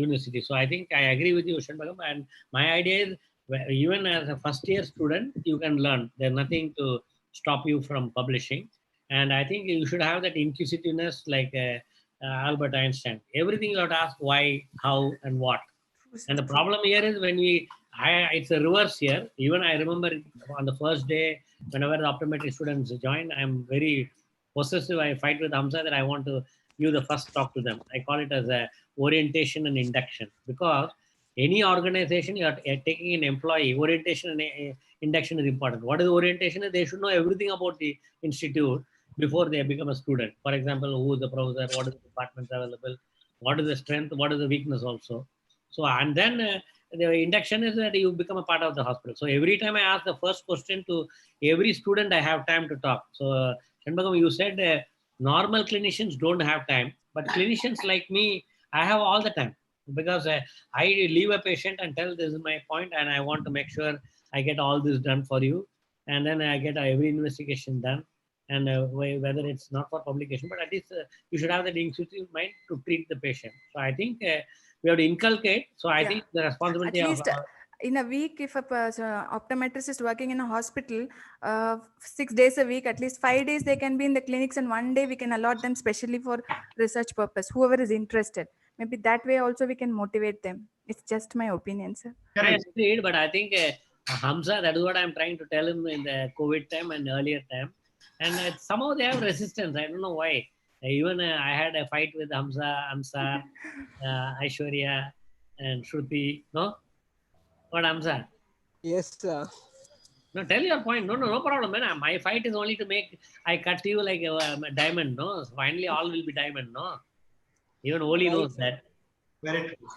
University. So I think I agree with you, Shanbagam. And my idea is, even as a first year student, you can learn. There's nothing to stop you from publishing. And I think you should have that inquisitiveness like Albert Einstein. Everything you have to ask why, how, and what. And the problem here is when it's a reverse here. Even I remember on the first day, whenever the optometry students join, I'm very possessive. I fight with Hamza that I want to you the first talk to them. I call it as a orientation and induction, because any organization you're taking an employee, orientation and induction is important. What is orientation? They should know everything about the institute before they become a student. For example, who is the professor, what is the departments available, what is the strength, what is the weakness also. So, and then the induction is that you become a part of the hospital. So every time I ask the first question to every student, I have time to talk. So Shanbagam, you said normal clinicians don't have time, but clinicians like me, I have all the time, because I leave a patient and tell this is my point and I want to make sure I get all this done for you. And then I get every investigation done. And whether it's not for publication, but at least you should have that intuitive mind to treat the patient. So I think we have to inculcate. So I think the responsibility at least, of in a week, if a optometrist is working in a hospital 6 days a week, at least 5 days they can be in the clinics, and 1 day we can allot them specially for research purpose, whoever is interested. Maybe that way also we can motivate them. It's just my opinion, sir. I agreed, but I think Hamza, that is what I'm trying to tell him in the COVID time and earlier time. And somehow they have resistance. I don't know why. Even I had a fight with Hamza, Ansar, Aishwarya, and Shruti. No? What, Hamza? Yes, sir. No, tell your point. No problem, man. My fight is only to make, I cut you like a diamond, no? Finally, all will be diamond, no? Even Oli knows that. Very true.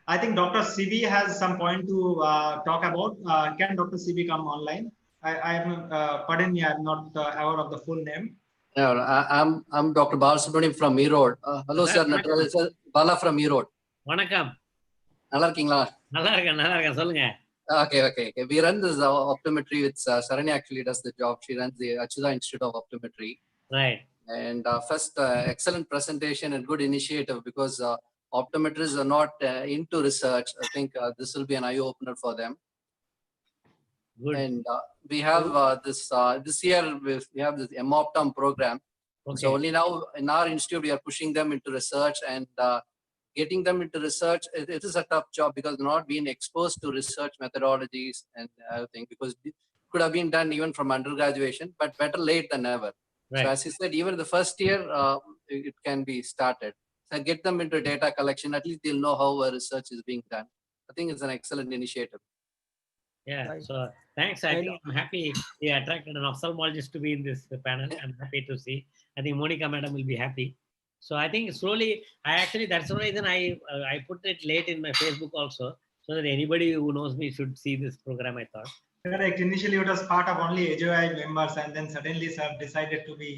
I think Dr. CB has some point to talk about. Can Dr. CB come online? I'm pardon me, I'm not aware of the full name. I'm Dr. Balasubramanian from Erode. Hello, sir. Natarajan sir. Bala from Erode. Vanakkam. நல்லா இருக்கீங்களா? நல்லா இருக்கேன் சொல்லுங்க. Okay. We run this optometry with Saranya actually does the job. She runs the Achuda Institute of Optometry. Right. And first, excellent presentation and good initiative, because optometrists are not into research. I think this will be an eye opener for them. Good. And we have this year we have this MOptom program. Okay. So only now in our institute we are pushing them into research, and getting them into research. It is a tough job because they're not being exposed to research methodologies and everything, because it could have been done even from undergraduation, but better late than never. Right. So as you said, even the first year it can be started. So get them into data collection. At least they'll know how research is being done. I think it's an excellent initiative. Yeah. Right. So thanks. I think I'm happy we attracted an ophthalmologist to be in this panel. I'm happy to see. I think Monica madam will be happy. So I think slowly, that's the reason I put it late in my Facebook also, so that anybody who knows me should see this program, I thought. Correct. Initially, it was part of only HOI members, and then suddenly sir decided to be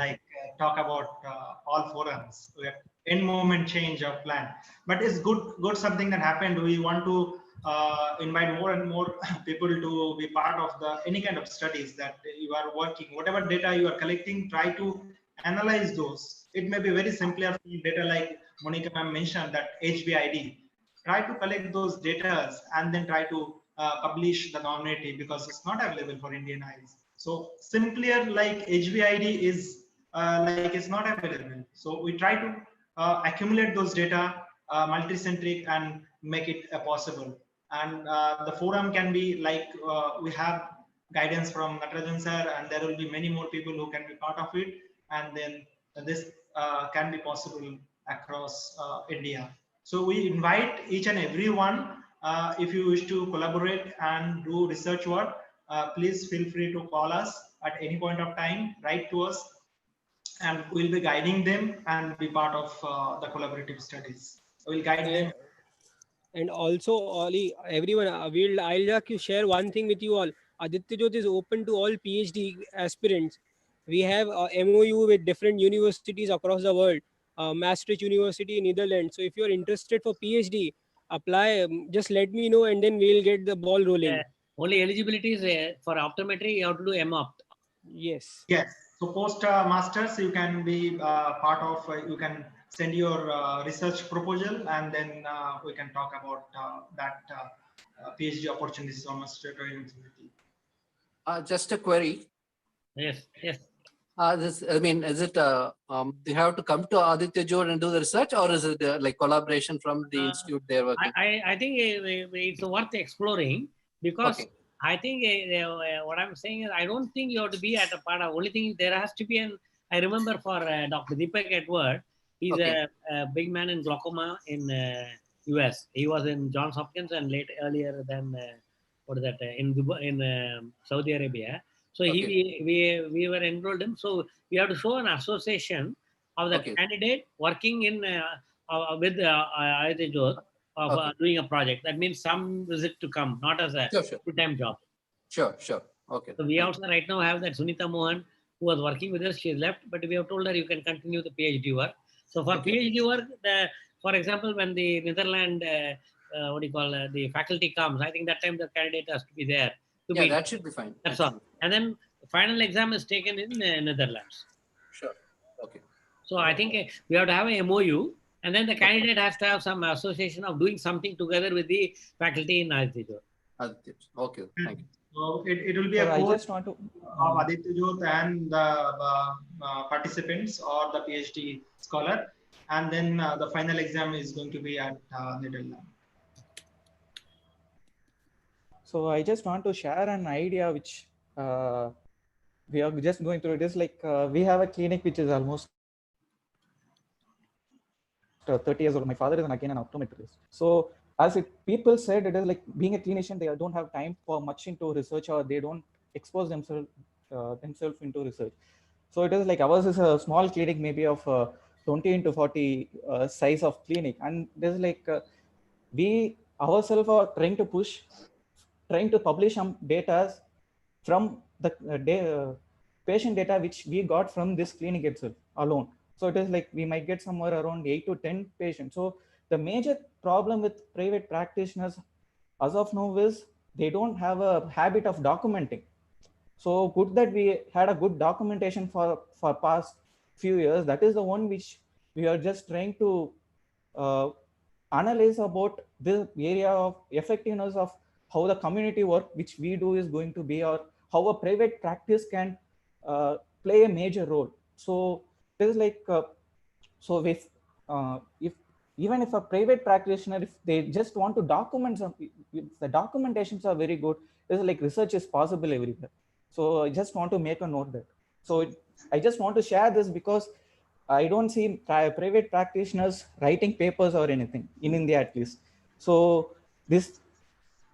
like talk about all forums. We have end moment change of plan, but it's good something that happened. We want to invite more and more people to be part of any kind of studies that you are working. Whatever data you are collecting, try to analyze those. It may be very simpler data, like Monica ma'am mentioned, that HBID. Try to collect those data and then try to publish the nominative, because it's not available for Indian eyes. So simpler like HBID is like it's not available. So we try to accumulate those data multicentric and make it possible. And the forum can be like we have guidance from Natarajan sir, and there will be many more people who can be part of it. And then this can be possible across India. So we invite each and every one. If you wish to collaborate and do research work, please feel free to call us at any point of time, write to us, and we'll be guiding them and be part of the collaborative studies. We'll guide them. And also, Oli, everyone, I'll just share one thing with you all. Aditya Jyot is open to all PhD aspirants. We have a MOU with different universities across the world, Maastricht University in Netherlands. So if you're interested for PhD, apply. Just let me know, and then we'll get the ball rolling. Only eligibility is for optometry, you have to do MOpt. Yes. Yes. So post masters, you can be part of. You can send your research proposal, and then we can talk about that PhD opportunities on Maastricht University. Just a query. Yes, yes. I mean, is it they have to come to Aditya Jyot and do the research, or is it like collaboration from the institute they're working? I think it's worth exploring, because Okay. I think what I'm saying is, I don't think you have to be at a part of. Only thing, there has to be an. I remember for Dr. Deepak Edward, he's Okay. a big man in glaucoma in US. He was in Johns Hopkins and earlier than what is that in Dubai, in Saudi Arabia. So Okay. we were enrolled in. So we have to show an association of the Okay. candidate working in with Aditya Jyot of Okay. doing a project. That means some visit to come, not as a Sure, sure. full-time job. Sure. Okay. So we Thank also right now have that Sunita Mohan, who was working with us. She left, but we have told her you can continue the PhD work. So for Okay. PhD work, for example, when the Netherlands, what do you call, the faculty comes, I think that time the candidate has to be there to Yeah, be. that should be fine. That's That all. should be And then final exam is taken in Netherlands. Sure. Okay. So I think we have to have a MOU, and then the Okay. candidate has to have some association of doing something together with the faculty in Aditya Jyot. Aditya. Okay. Thank you. So it will be Sir, a I course just want to. of Aditya Jyot and the participants or the PhD scholar, and then the final exam is going to be at Netherlands. So I just want to share an idea which we are just going through. It is like we have a clinic which is almost 30 years old. My father is again an optometrist. So as people said, it is like being a clinician, they don't have time for much into research, or they don't expose themselves into research. So it is like ours is a small clinic, maybe of 20 into 40 size of clinic, and there's like we ourselves are trying to publish some data from the patient data which we got from this clinic itself alone. So it is like we might get somewhere around 8 to 10 patients. So the major problem with private practitioners as of now is they don't have a habit of documenting. So good that we had a good documentation for past few years. That is the one which we are just trying to analyze about the area of effectiveness of how the community work which we do is going to be, or how a private practice can play a major role. So there is like so if even if a private practitioner, if they just want to document something, if the documentations are very good, there's like research is possible everywhere. So I just want to make a note that. So I just want to share this because I don't see private practitioners writing papers or anything in India, at least. So this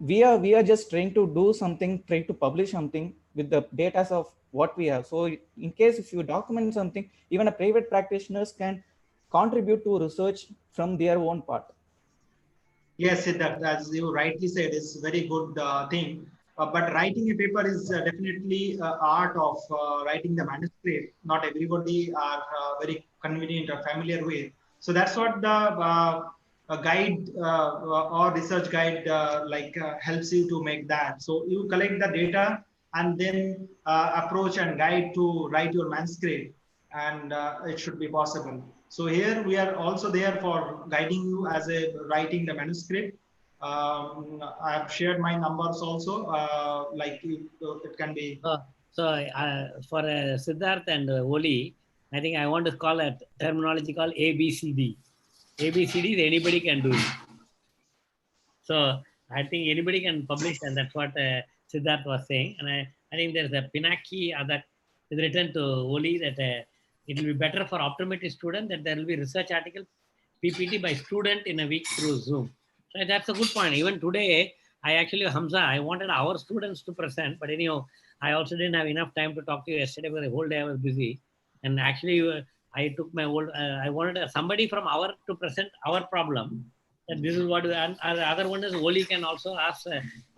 we are just trying to do something, try to publish something with the data of what we have. So in case if you document something, even a private practitioners can contribute to research from their own part. Yes, Siddharth, as you rightly said, is very good thing. But writing a paper is definitely art of writing the manuscript. Not everybody are very convenient or familiar with. So that's what the guide or research guide helps you to make that. So you collect the data and then approach and guide to write your manuscript, and it should be possible. So here we are also there for guiding you as a writing the manuscript. I have shared my numbers also. It can be. For Siddharth and Oli, I think I want to call a terminology called ABCD. ABCD, anybody can do it. So I think anybody can publish, and that's what Siddharth was saying. And I think there's a Pinaki that is written to Oli that it will be better for optometry student that there will be research article PPT by student in a week through Zoom. So that's a good point. Even today, I actually, Hamza, I wanted our students to present, but anyhow, I also didn't have enough time to talk to you yesterday because the whole day I was busy. And actually, I took my old, I wanted somebody from our to present our problem. That this is what, and the other one is Oli can also ask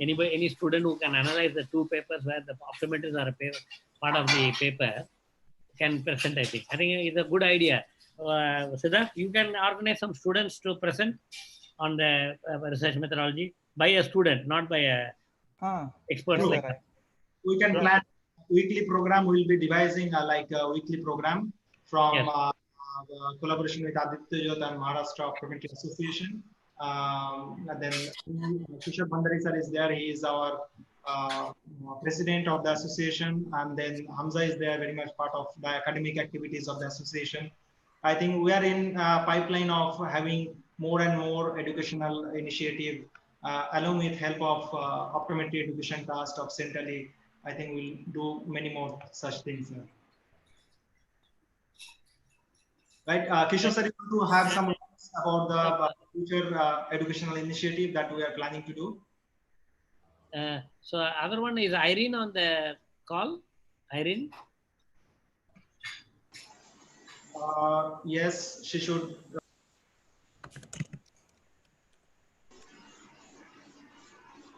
anybody, any student who can analyze the two papers where the optometrists are a paper, part of the paper can present, I think. I think it's a good idea. Siddharth, you can organize some students to present on the research methodology by a student, not by a expert. True. Like that. We can plan weekly program. We'll be devising like a weekly program from collaboration with Aditya Jyot and Maharashtra Optometry Association. And then Kishore Bandari sir is there. He is our president of the association, and then Hamza is there, very much part of the academic activities of the association. I think we are in pipeline of having more and more educational initiative, along with help of optometry education trust of Centrally. I think we'll do many more such things. Right, Kishore sir, you want to have some words about the future educational initiative that we are planning to do? So other one is Irene on the call. Irene? Yes, she should.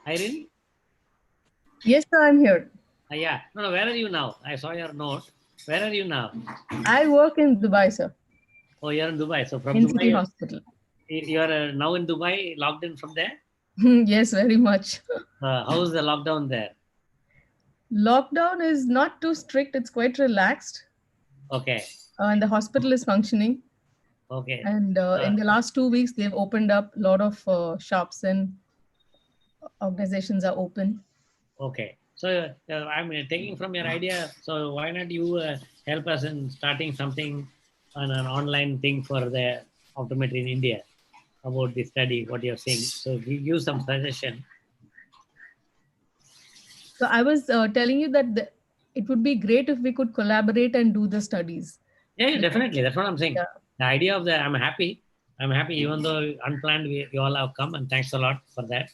Irene? Yes, sir, I'm here. Yeah. No, where are you now? I saw your note. Where are you now? I work in Dubai, sir. Oh, you're in Dubai. So from in Dubai, City Hospital. You're now in Dubai, logged in from there? Yes, very much. How's the lockdown there? Lockdown is not too strict. It's quite relaxed. Okay. And the hospital is functioning. Okay. And in the last 2 weeks, they've opened up a lot of shops and organizations are open. Okay. So I'm taking from your idea. So why not you help us in starting something on an online thing for the optometry in India about the study, what you're saying. So give some suggestion. So I was telling you that it would be great if we could collaborate and do the studies. Yeah, definitely. That's what I'm saying. Yeah. The idea of the, I'm happy, even though unplanned, you all have come, and thanks a lot for that.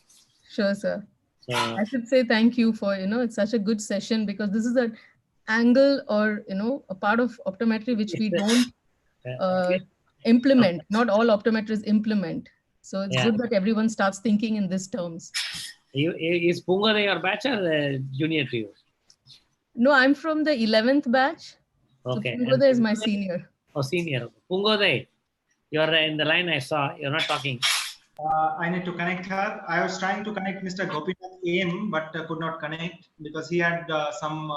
Sure, sir. So I should say thank you for, it's such a good session, because this is an angle or, a part of optometry which we don't implement. Not all optometrists implement. So it's good that everyone starts thinking in these terms. Is Punga your batch or junior to you? No, I'm from the 11th batch. Okay. So Punga is my senior. Oh, senior. Punga, you're in the line I saw. You're not talking. I need to connect her. I was trying to connect Mr. Gopinath AM, but could not connect because he had some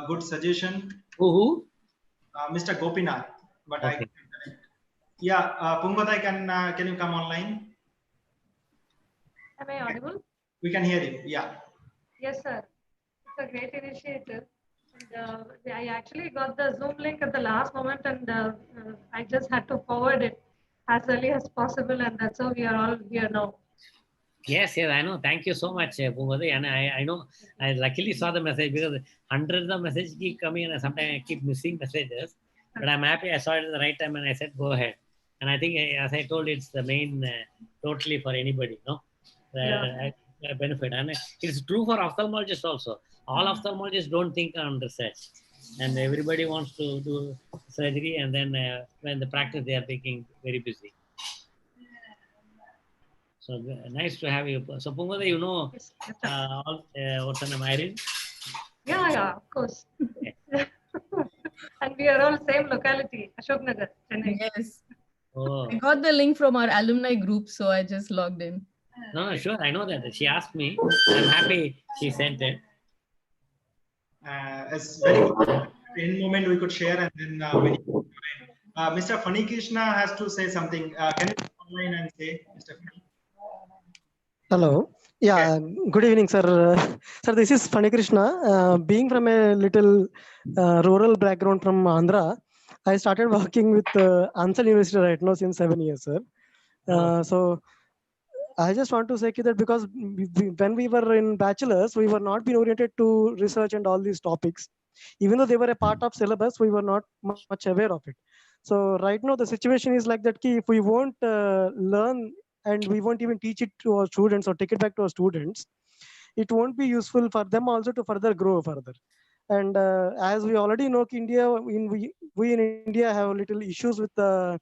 good suggestion. Who? Mr. Gopinath, but Okay. I couldn't connect. Yeah, Pungotai, can you come online? Am I audible? We can hear you. Yeah. Yes, sir. It's a great initiative. And, I actually got the Zoom link at the last moment, and I just had to forward it as early as possible, and that's how we are all here now. Yes, I know. Thank you so much, Pungodi. And I know I luckily saw the message because hundreds of messages keep coming and sometimes I keep missing messages. But I'm happy I saw it at the right time and I said, go ahead. And I think, as I told, it's the main totally for anybody, no? Benefit. And it's true for ophthalmologists also. All ophthalmologists don't think on research. And everybody wants to do surgery, and then when the practice, they are taking very busy. So nice to have you. So Pungoda, you know, what's her name, Irene? Yeah, of course. And we are all same locality, Ashok Nagar, Chennai. Yes. Oh. I got the link from our alumni group, so I just logged in. No, sure, I know that. She asked me. I'm happy she sent it. It's very good. In moment we could share, and then Mr. Fani Krishna has to say something. Can you come online and say, Mr. Fani? Hello. Yeah, good evening, sir. Sir, this is Fani Krishna. Being from a little rural background from Andhra, I started working with Ansel University right now since 7 years, sir. So I just want to say that because when we were in bachelors, we were not being oriented to research and all these topics. Even though they were a part of syllabus, we were not much aware of it. So right now the situation is like that. If we won't learn and we won't even teach it to our students or take it back to our students, it won't be useful for them also to further grow further. And as we already know, we in India have little issues with the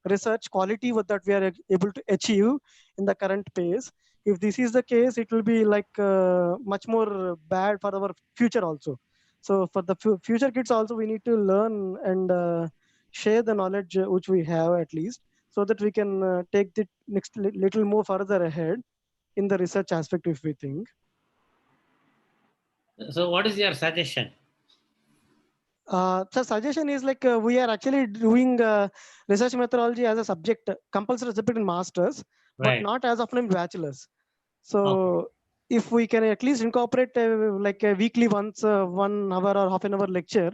research quality that we are able to achieve in the current pace. If this is the case, it will be like much more bad for our future also. So for the future kids also, we need to learn and share the knowledge which we have at least, so that we can take the next little more further ahead in the research aspect if we think. So what is your suggestion? So suggestion is like we are actually doing research methodology as a subject, compulsory subject in masters, but Right. not as of now in bachelors. So Okay. if we can at least incorporate like a weekly once 1 hour or half an hour lecture,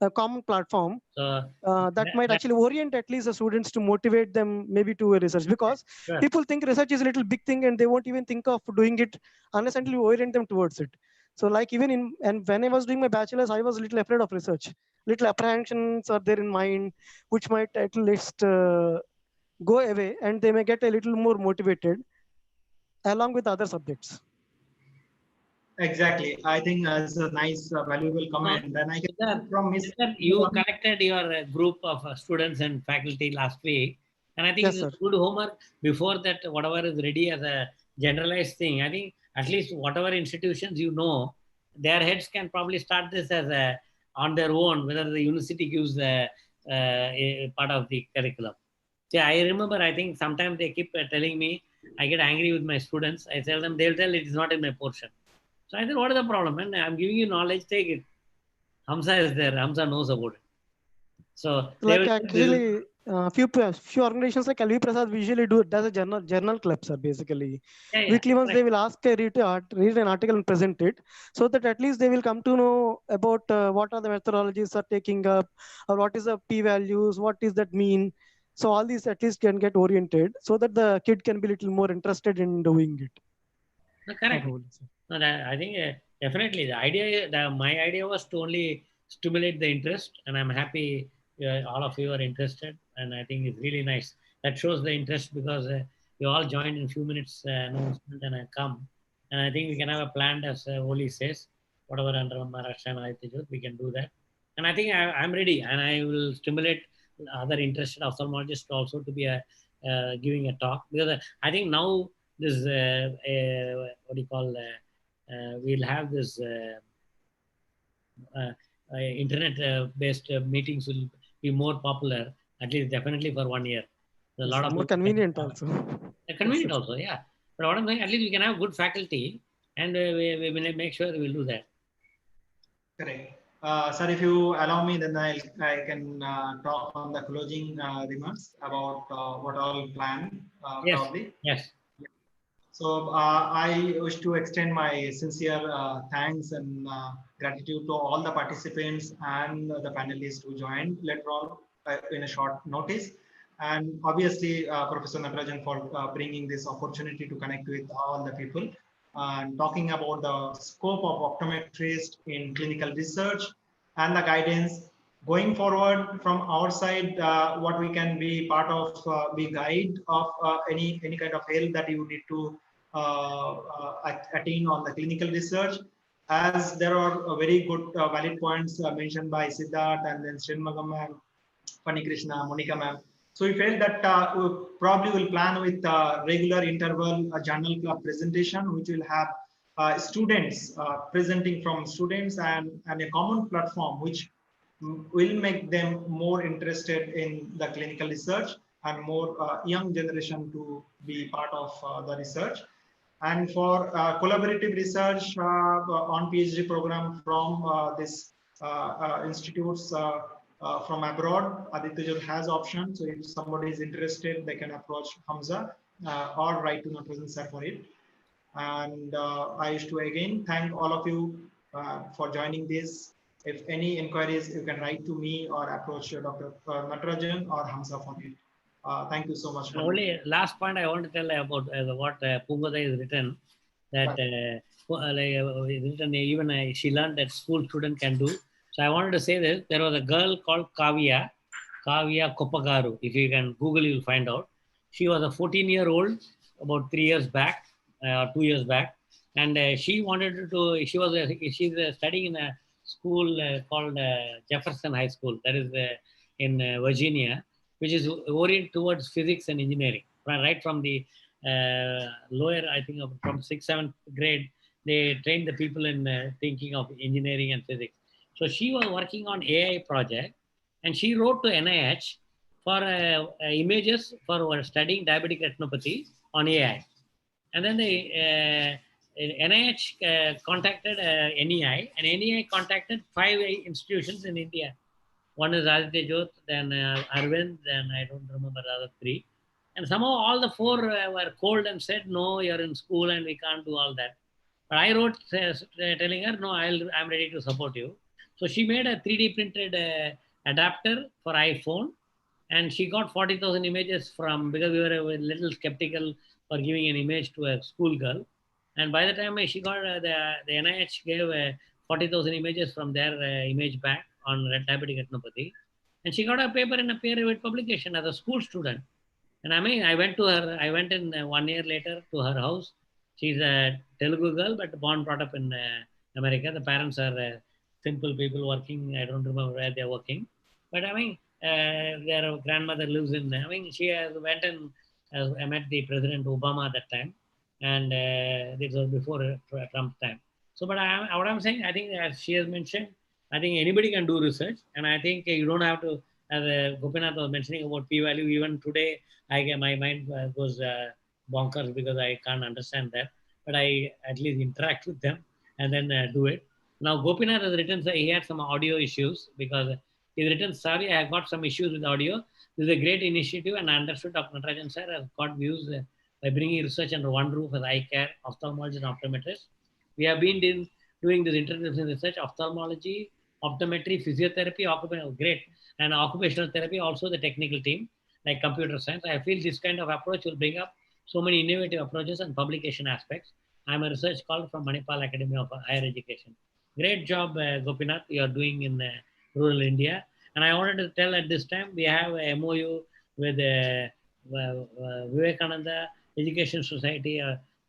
a common platform So that might actually orient at least the students to motivate them maybe to a research, because sure. people think research is a little big thing and they won't even think of doing it unless until you orient them towards it. So like even and when I was doing my bachelor's, I was a little afraid of research. Little apprehensions are there in mind, which might at least go away and they may get a little more motivated along with other subjects. Exactly. I think it's a nice, valuable comment. And I can from Miss. You connected your group of students and faculty last week, and I think Yes, it's sir. good homework before that. Whatever is ready as a generalized thing, I think at least whatever institutions you know, their heads can probably start this as a on their own. Whether the university gives a part of the curriculum. See, I remember. I think sometimes they keep telling me. I get angry with my students. I tell them, they'll tell it is not in my portion. So I said, what is the problem? And I'm giving you knowledge, take it. Hamza is there. Hamza knows about it. So they Like will. actually, few organizations like LV Prasad usually does a journal club, sir. Basically, Yeah, weekly once they correct. will ask a read an article and present it, so that at least they will come to know about what are the methodologies are taking up, or what is the p-values, what does that mean. So all these at least can get oriented, so that the kid can be little more interested in doing it. No, correct. No, I think definitely the idea. My idea was to only stimulate the interest, and I'm happy all of you are interested, and I think it's really nice. That shows the interest because you all joined in a few minutes announcement, and I come, and I think we can have a plan as Oli says, whatever under Maharashtra and we can do that, and I think I'm ready, and I will stimulate other interested ophthalmologists also to be giving a talk, because I think now this what do you call we'll have this internet based meetings will be more popular, at least definitely for 1 year. A Yes, lot sir. of More people convenient also. convenient also, yeah. But what I'm saying, at least we can have good faculty, and we will make sure we'll do that. Correct. Sir, if you allow me, then I can talk on the closing remarks about what all planned Yes. probably. Yes. So I wish to extend my sincere thanks and gratitude to all the participants and the panelists who joined later on in a short notice. And obviously, Professor Natarajan for bringing this opportunity to connect with all the people and talking about the scope of optometrist in clinical research and the guidance going forward from our side, what we can be part of, be guide of any kind of help that you need to attain on the clinical research, as there are very good valid points mentioned by Siddharth and then Srinmagam ma'am, Pani Krishna, Monica ma'am. So we felt that we probably will plan with regular interval journal club presentation, which will have students presenting from students and a common platform which will make them more interested in the clinical research and more young generation to be part of the research. And for collaborative research on PhD program from this institutes from abroad, Aditya has option. So if somebody is interested, they can approach Hamza or write to Natarajan sir for it. And I wish to again thank all of you for joining this. If any inquiries, you can write to me or approach Dr. Natarajan or Hamza for it. Thank you so much. Only last point I want to tell about what Pungoda is written, that written even she learned that school student can do. So I wanted to say this. There was a girl called Kavya Kopagaru. If you can Google, you'll find out. She was a 14-year-old about 3 years back, 2 years back, and she wanted to. She's studying in a school called Jefferson High School. That is in Virginia, which is oriented towards physics and engineering. Right from the lower, I think from 6th, 7th grade, they train the people in thinking of engineering and physics. So she was working on AI project, and she wrote to NIH for images for studying diabetic retinopathy on AI. And then the NIH contacted NEI, and NEI contacted 5 institutions in India. One is Aditya Jyoth, then Arvind, then I don't remember the other 3. And somehow all the 4 were cold and said, no, you're in school and we can't do all that. But I wrote telling her, no, I'm ready to support you. So she made a 3D printed adapter for iPhone, and she got 40,000 images from, because we were a little skeptical for giving an image to a schoolgirl. And by the time she got the NIH gave 40,000 images from their image bank on diabetic retinopathy. And she got a paper in a peer-reviewed publication as a school student. And I mean, I went in 1 year later to her house. She's a Telugu girl, but brought up in America. The parents are simple people working. I don't remember where they're working. But I mean, their grandmother lives in, I mean, she went and I met the President Obama at that time. And this was before Trump time. So, but what I'm saying, I think as she has mentioned, I think anybody can do research. And I think you don't have to, as Gopinath was mentioning about p-value, even today, my mind goes bonkers because I can't understand that. But I at least interact with them and then do it. Now, Gopinath has written, so he had some audio issues because he's written, sorry, I have got some issues with audio. This is a great initiative, and I understood Dr. Natarajan sir has got views by bringing research under one roof as eye care, ophthalmology, and optometrist. We have been doing this interdisciplinary research, ophthalmology, optometry, physiotherapy, occupational, great, and occupational therapy, also the technical team, like computer science. I feel this kind of approach will bring up so many innovative approaches and publication aspects. I'm a research scholar from Manipal Academy of Higher Education. Great job, Gopinath, you are doing in rural India. And I wanted to tell at this time, we have a MOU with Vivekananda Education Society,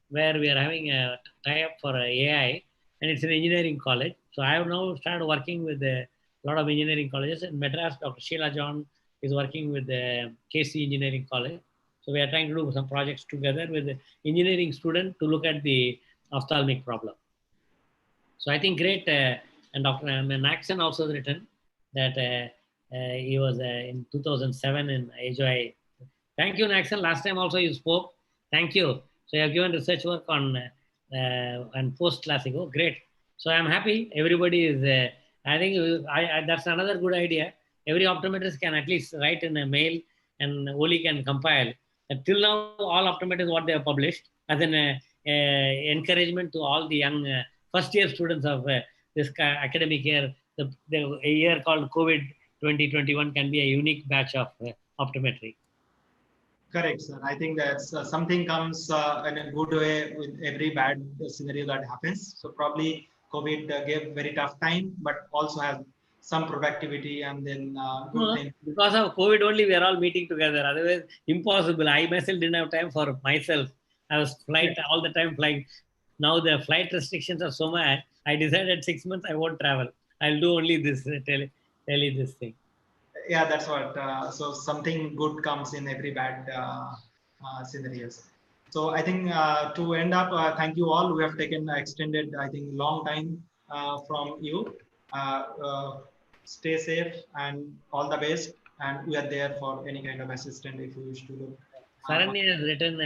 where we are having a tie-up for AI, and it's an engineering college. So I have now started working with a lot of engineering colleges. In Madras, Dr. Sheila John is working with the KC Engineering College. So we are trying to do some projects together with the engineering student to look at the ophthalmic problem. So I think great, and Dr. Naxon also has written that he was in 2007 in AJI. Thank you, Naxon. Last time also you spoke. Thank you. So you have given research work on post-classical. Great. So I'm happy. Everybody is, I think that's another good idea. Every optometrist can at least write in a mail, and Oli can compile. Till now, all optometrists, what they have published as an encouragement to all the young first-year students of this academic year. The year called COVID 2021 can be a unique batch of optometry. Correct, sir. I think that something comes in a good way with every bad scenario that happens. So probably COVID gave very tough time, but also has some productivity and then good thing. Because of COVID only, we are all meeting together. Otherwise, impossible. I myself didn't have time for myself. I was all the time flying. Now the flight restrictions are so much. I decided 6 months I won't travel. I'll do only this, tell you this thing. Yeah, that's what. So something good comes in every bad scenarios. So I think to end up, thank you all. We have taken extended, I think, long time from you. Stay safe and all the best. And we are there for any kind of assistance if you wish to look. Saranya has written,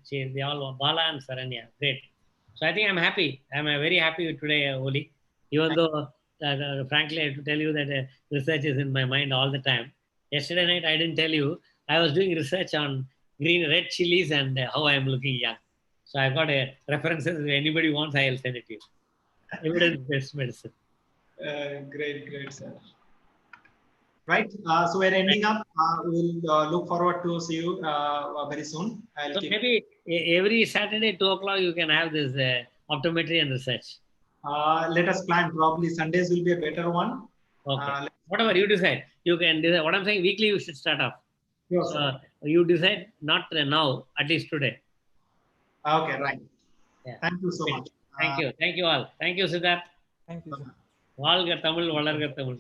they all, Bala and Saranya. Great. So I think I'm happy. I'm very happy today, Oli. Even though, frankly, I have to tell you that research is in my mind all the time. Yesterday night, I didn't tell you, I was doing research on red chilies and how I'm looking young. So I've got references. If anybody wants, I'll send it to you. Evidence-based medicine. Great, sir. Right. So we're ending up. We'll look forward to see you very soon. I'll So keep. maybe every Saturday, 2 o'clock, you can have this optometry and research. Let us plan. Probably Sundays will be a better one. Okay. Whatever you decide, you can decide. What I'm saying, weekly you should start off. Sure, sir. You decide, not now, at least today. Okay, right. Yeah. Thank you so much. Thank you. Thank you all. Thank you, Siddharth. Thank you, sir. வாழ்க தமிழ் வளர்க தமிழ்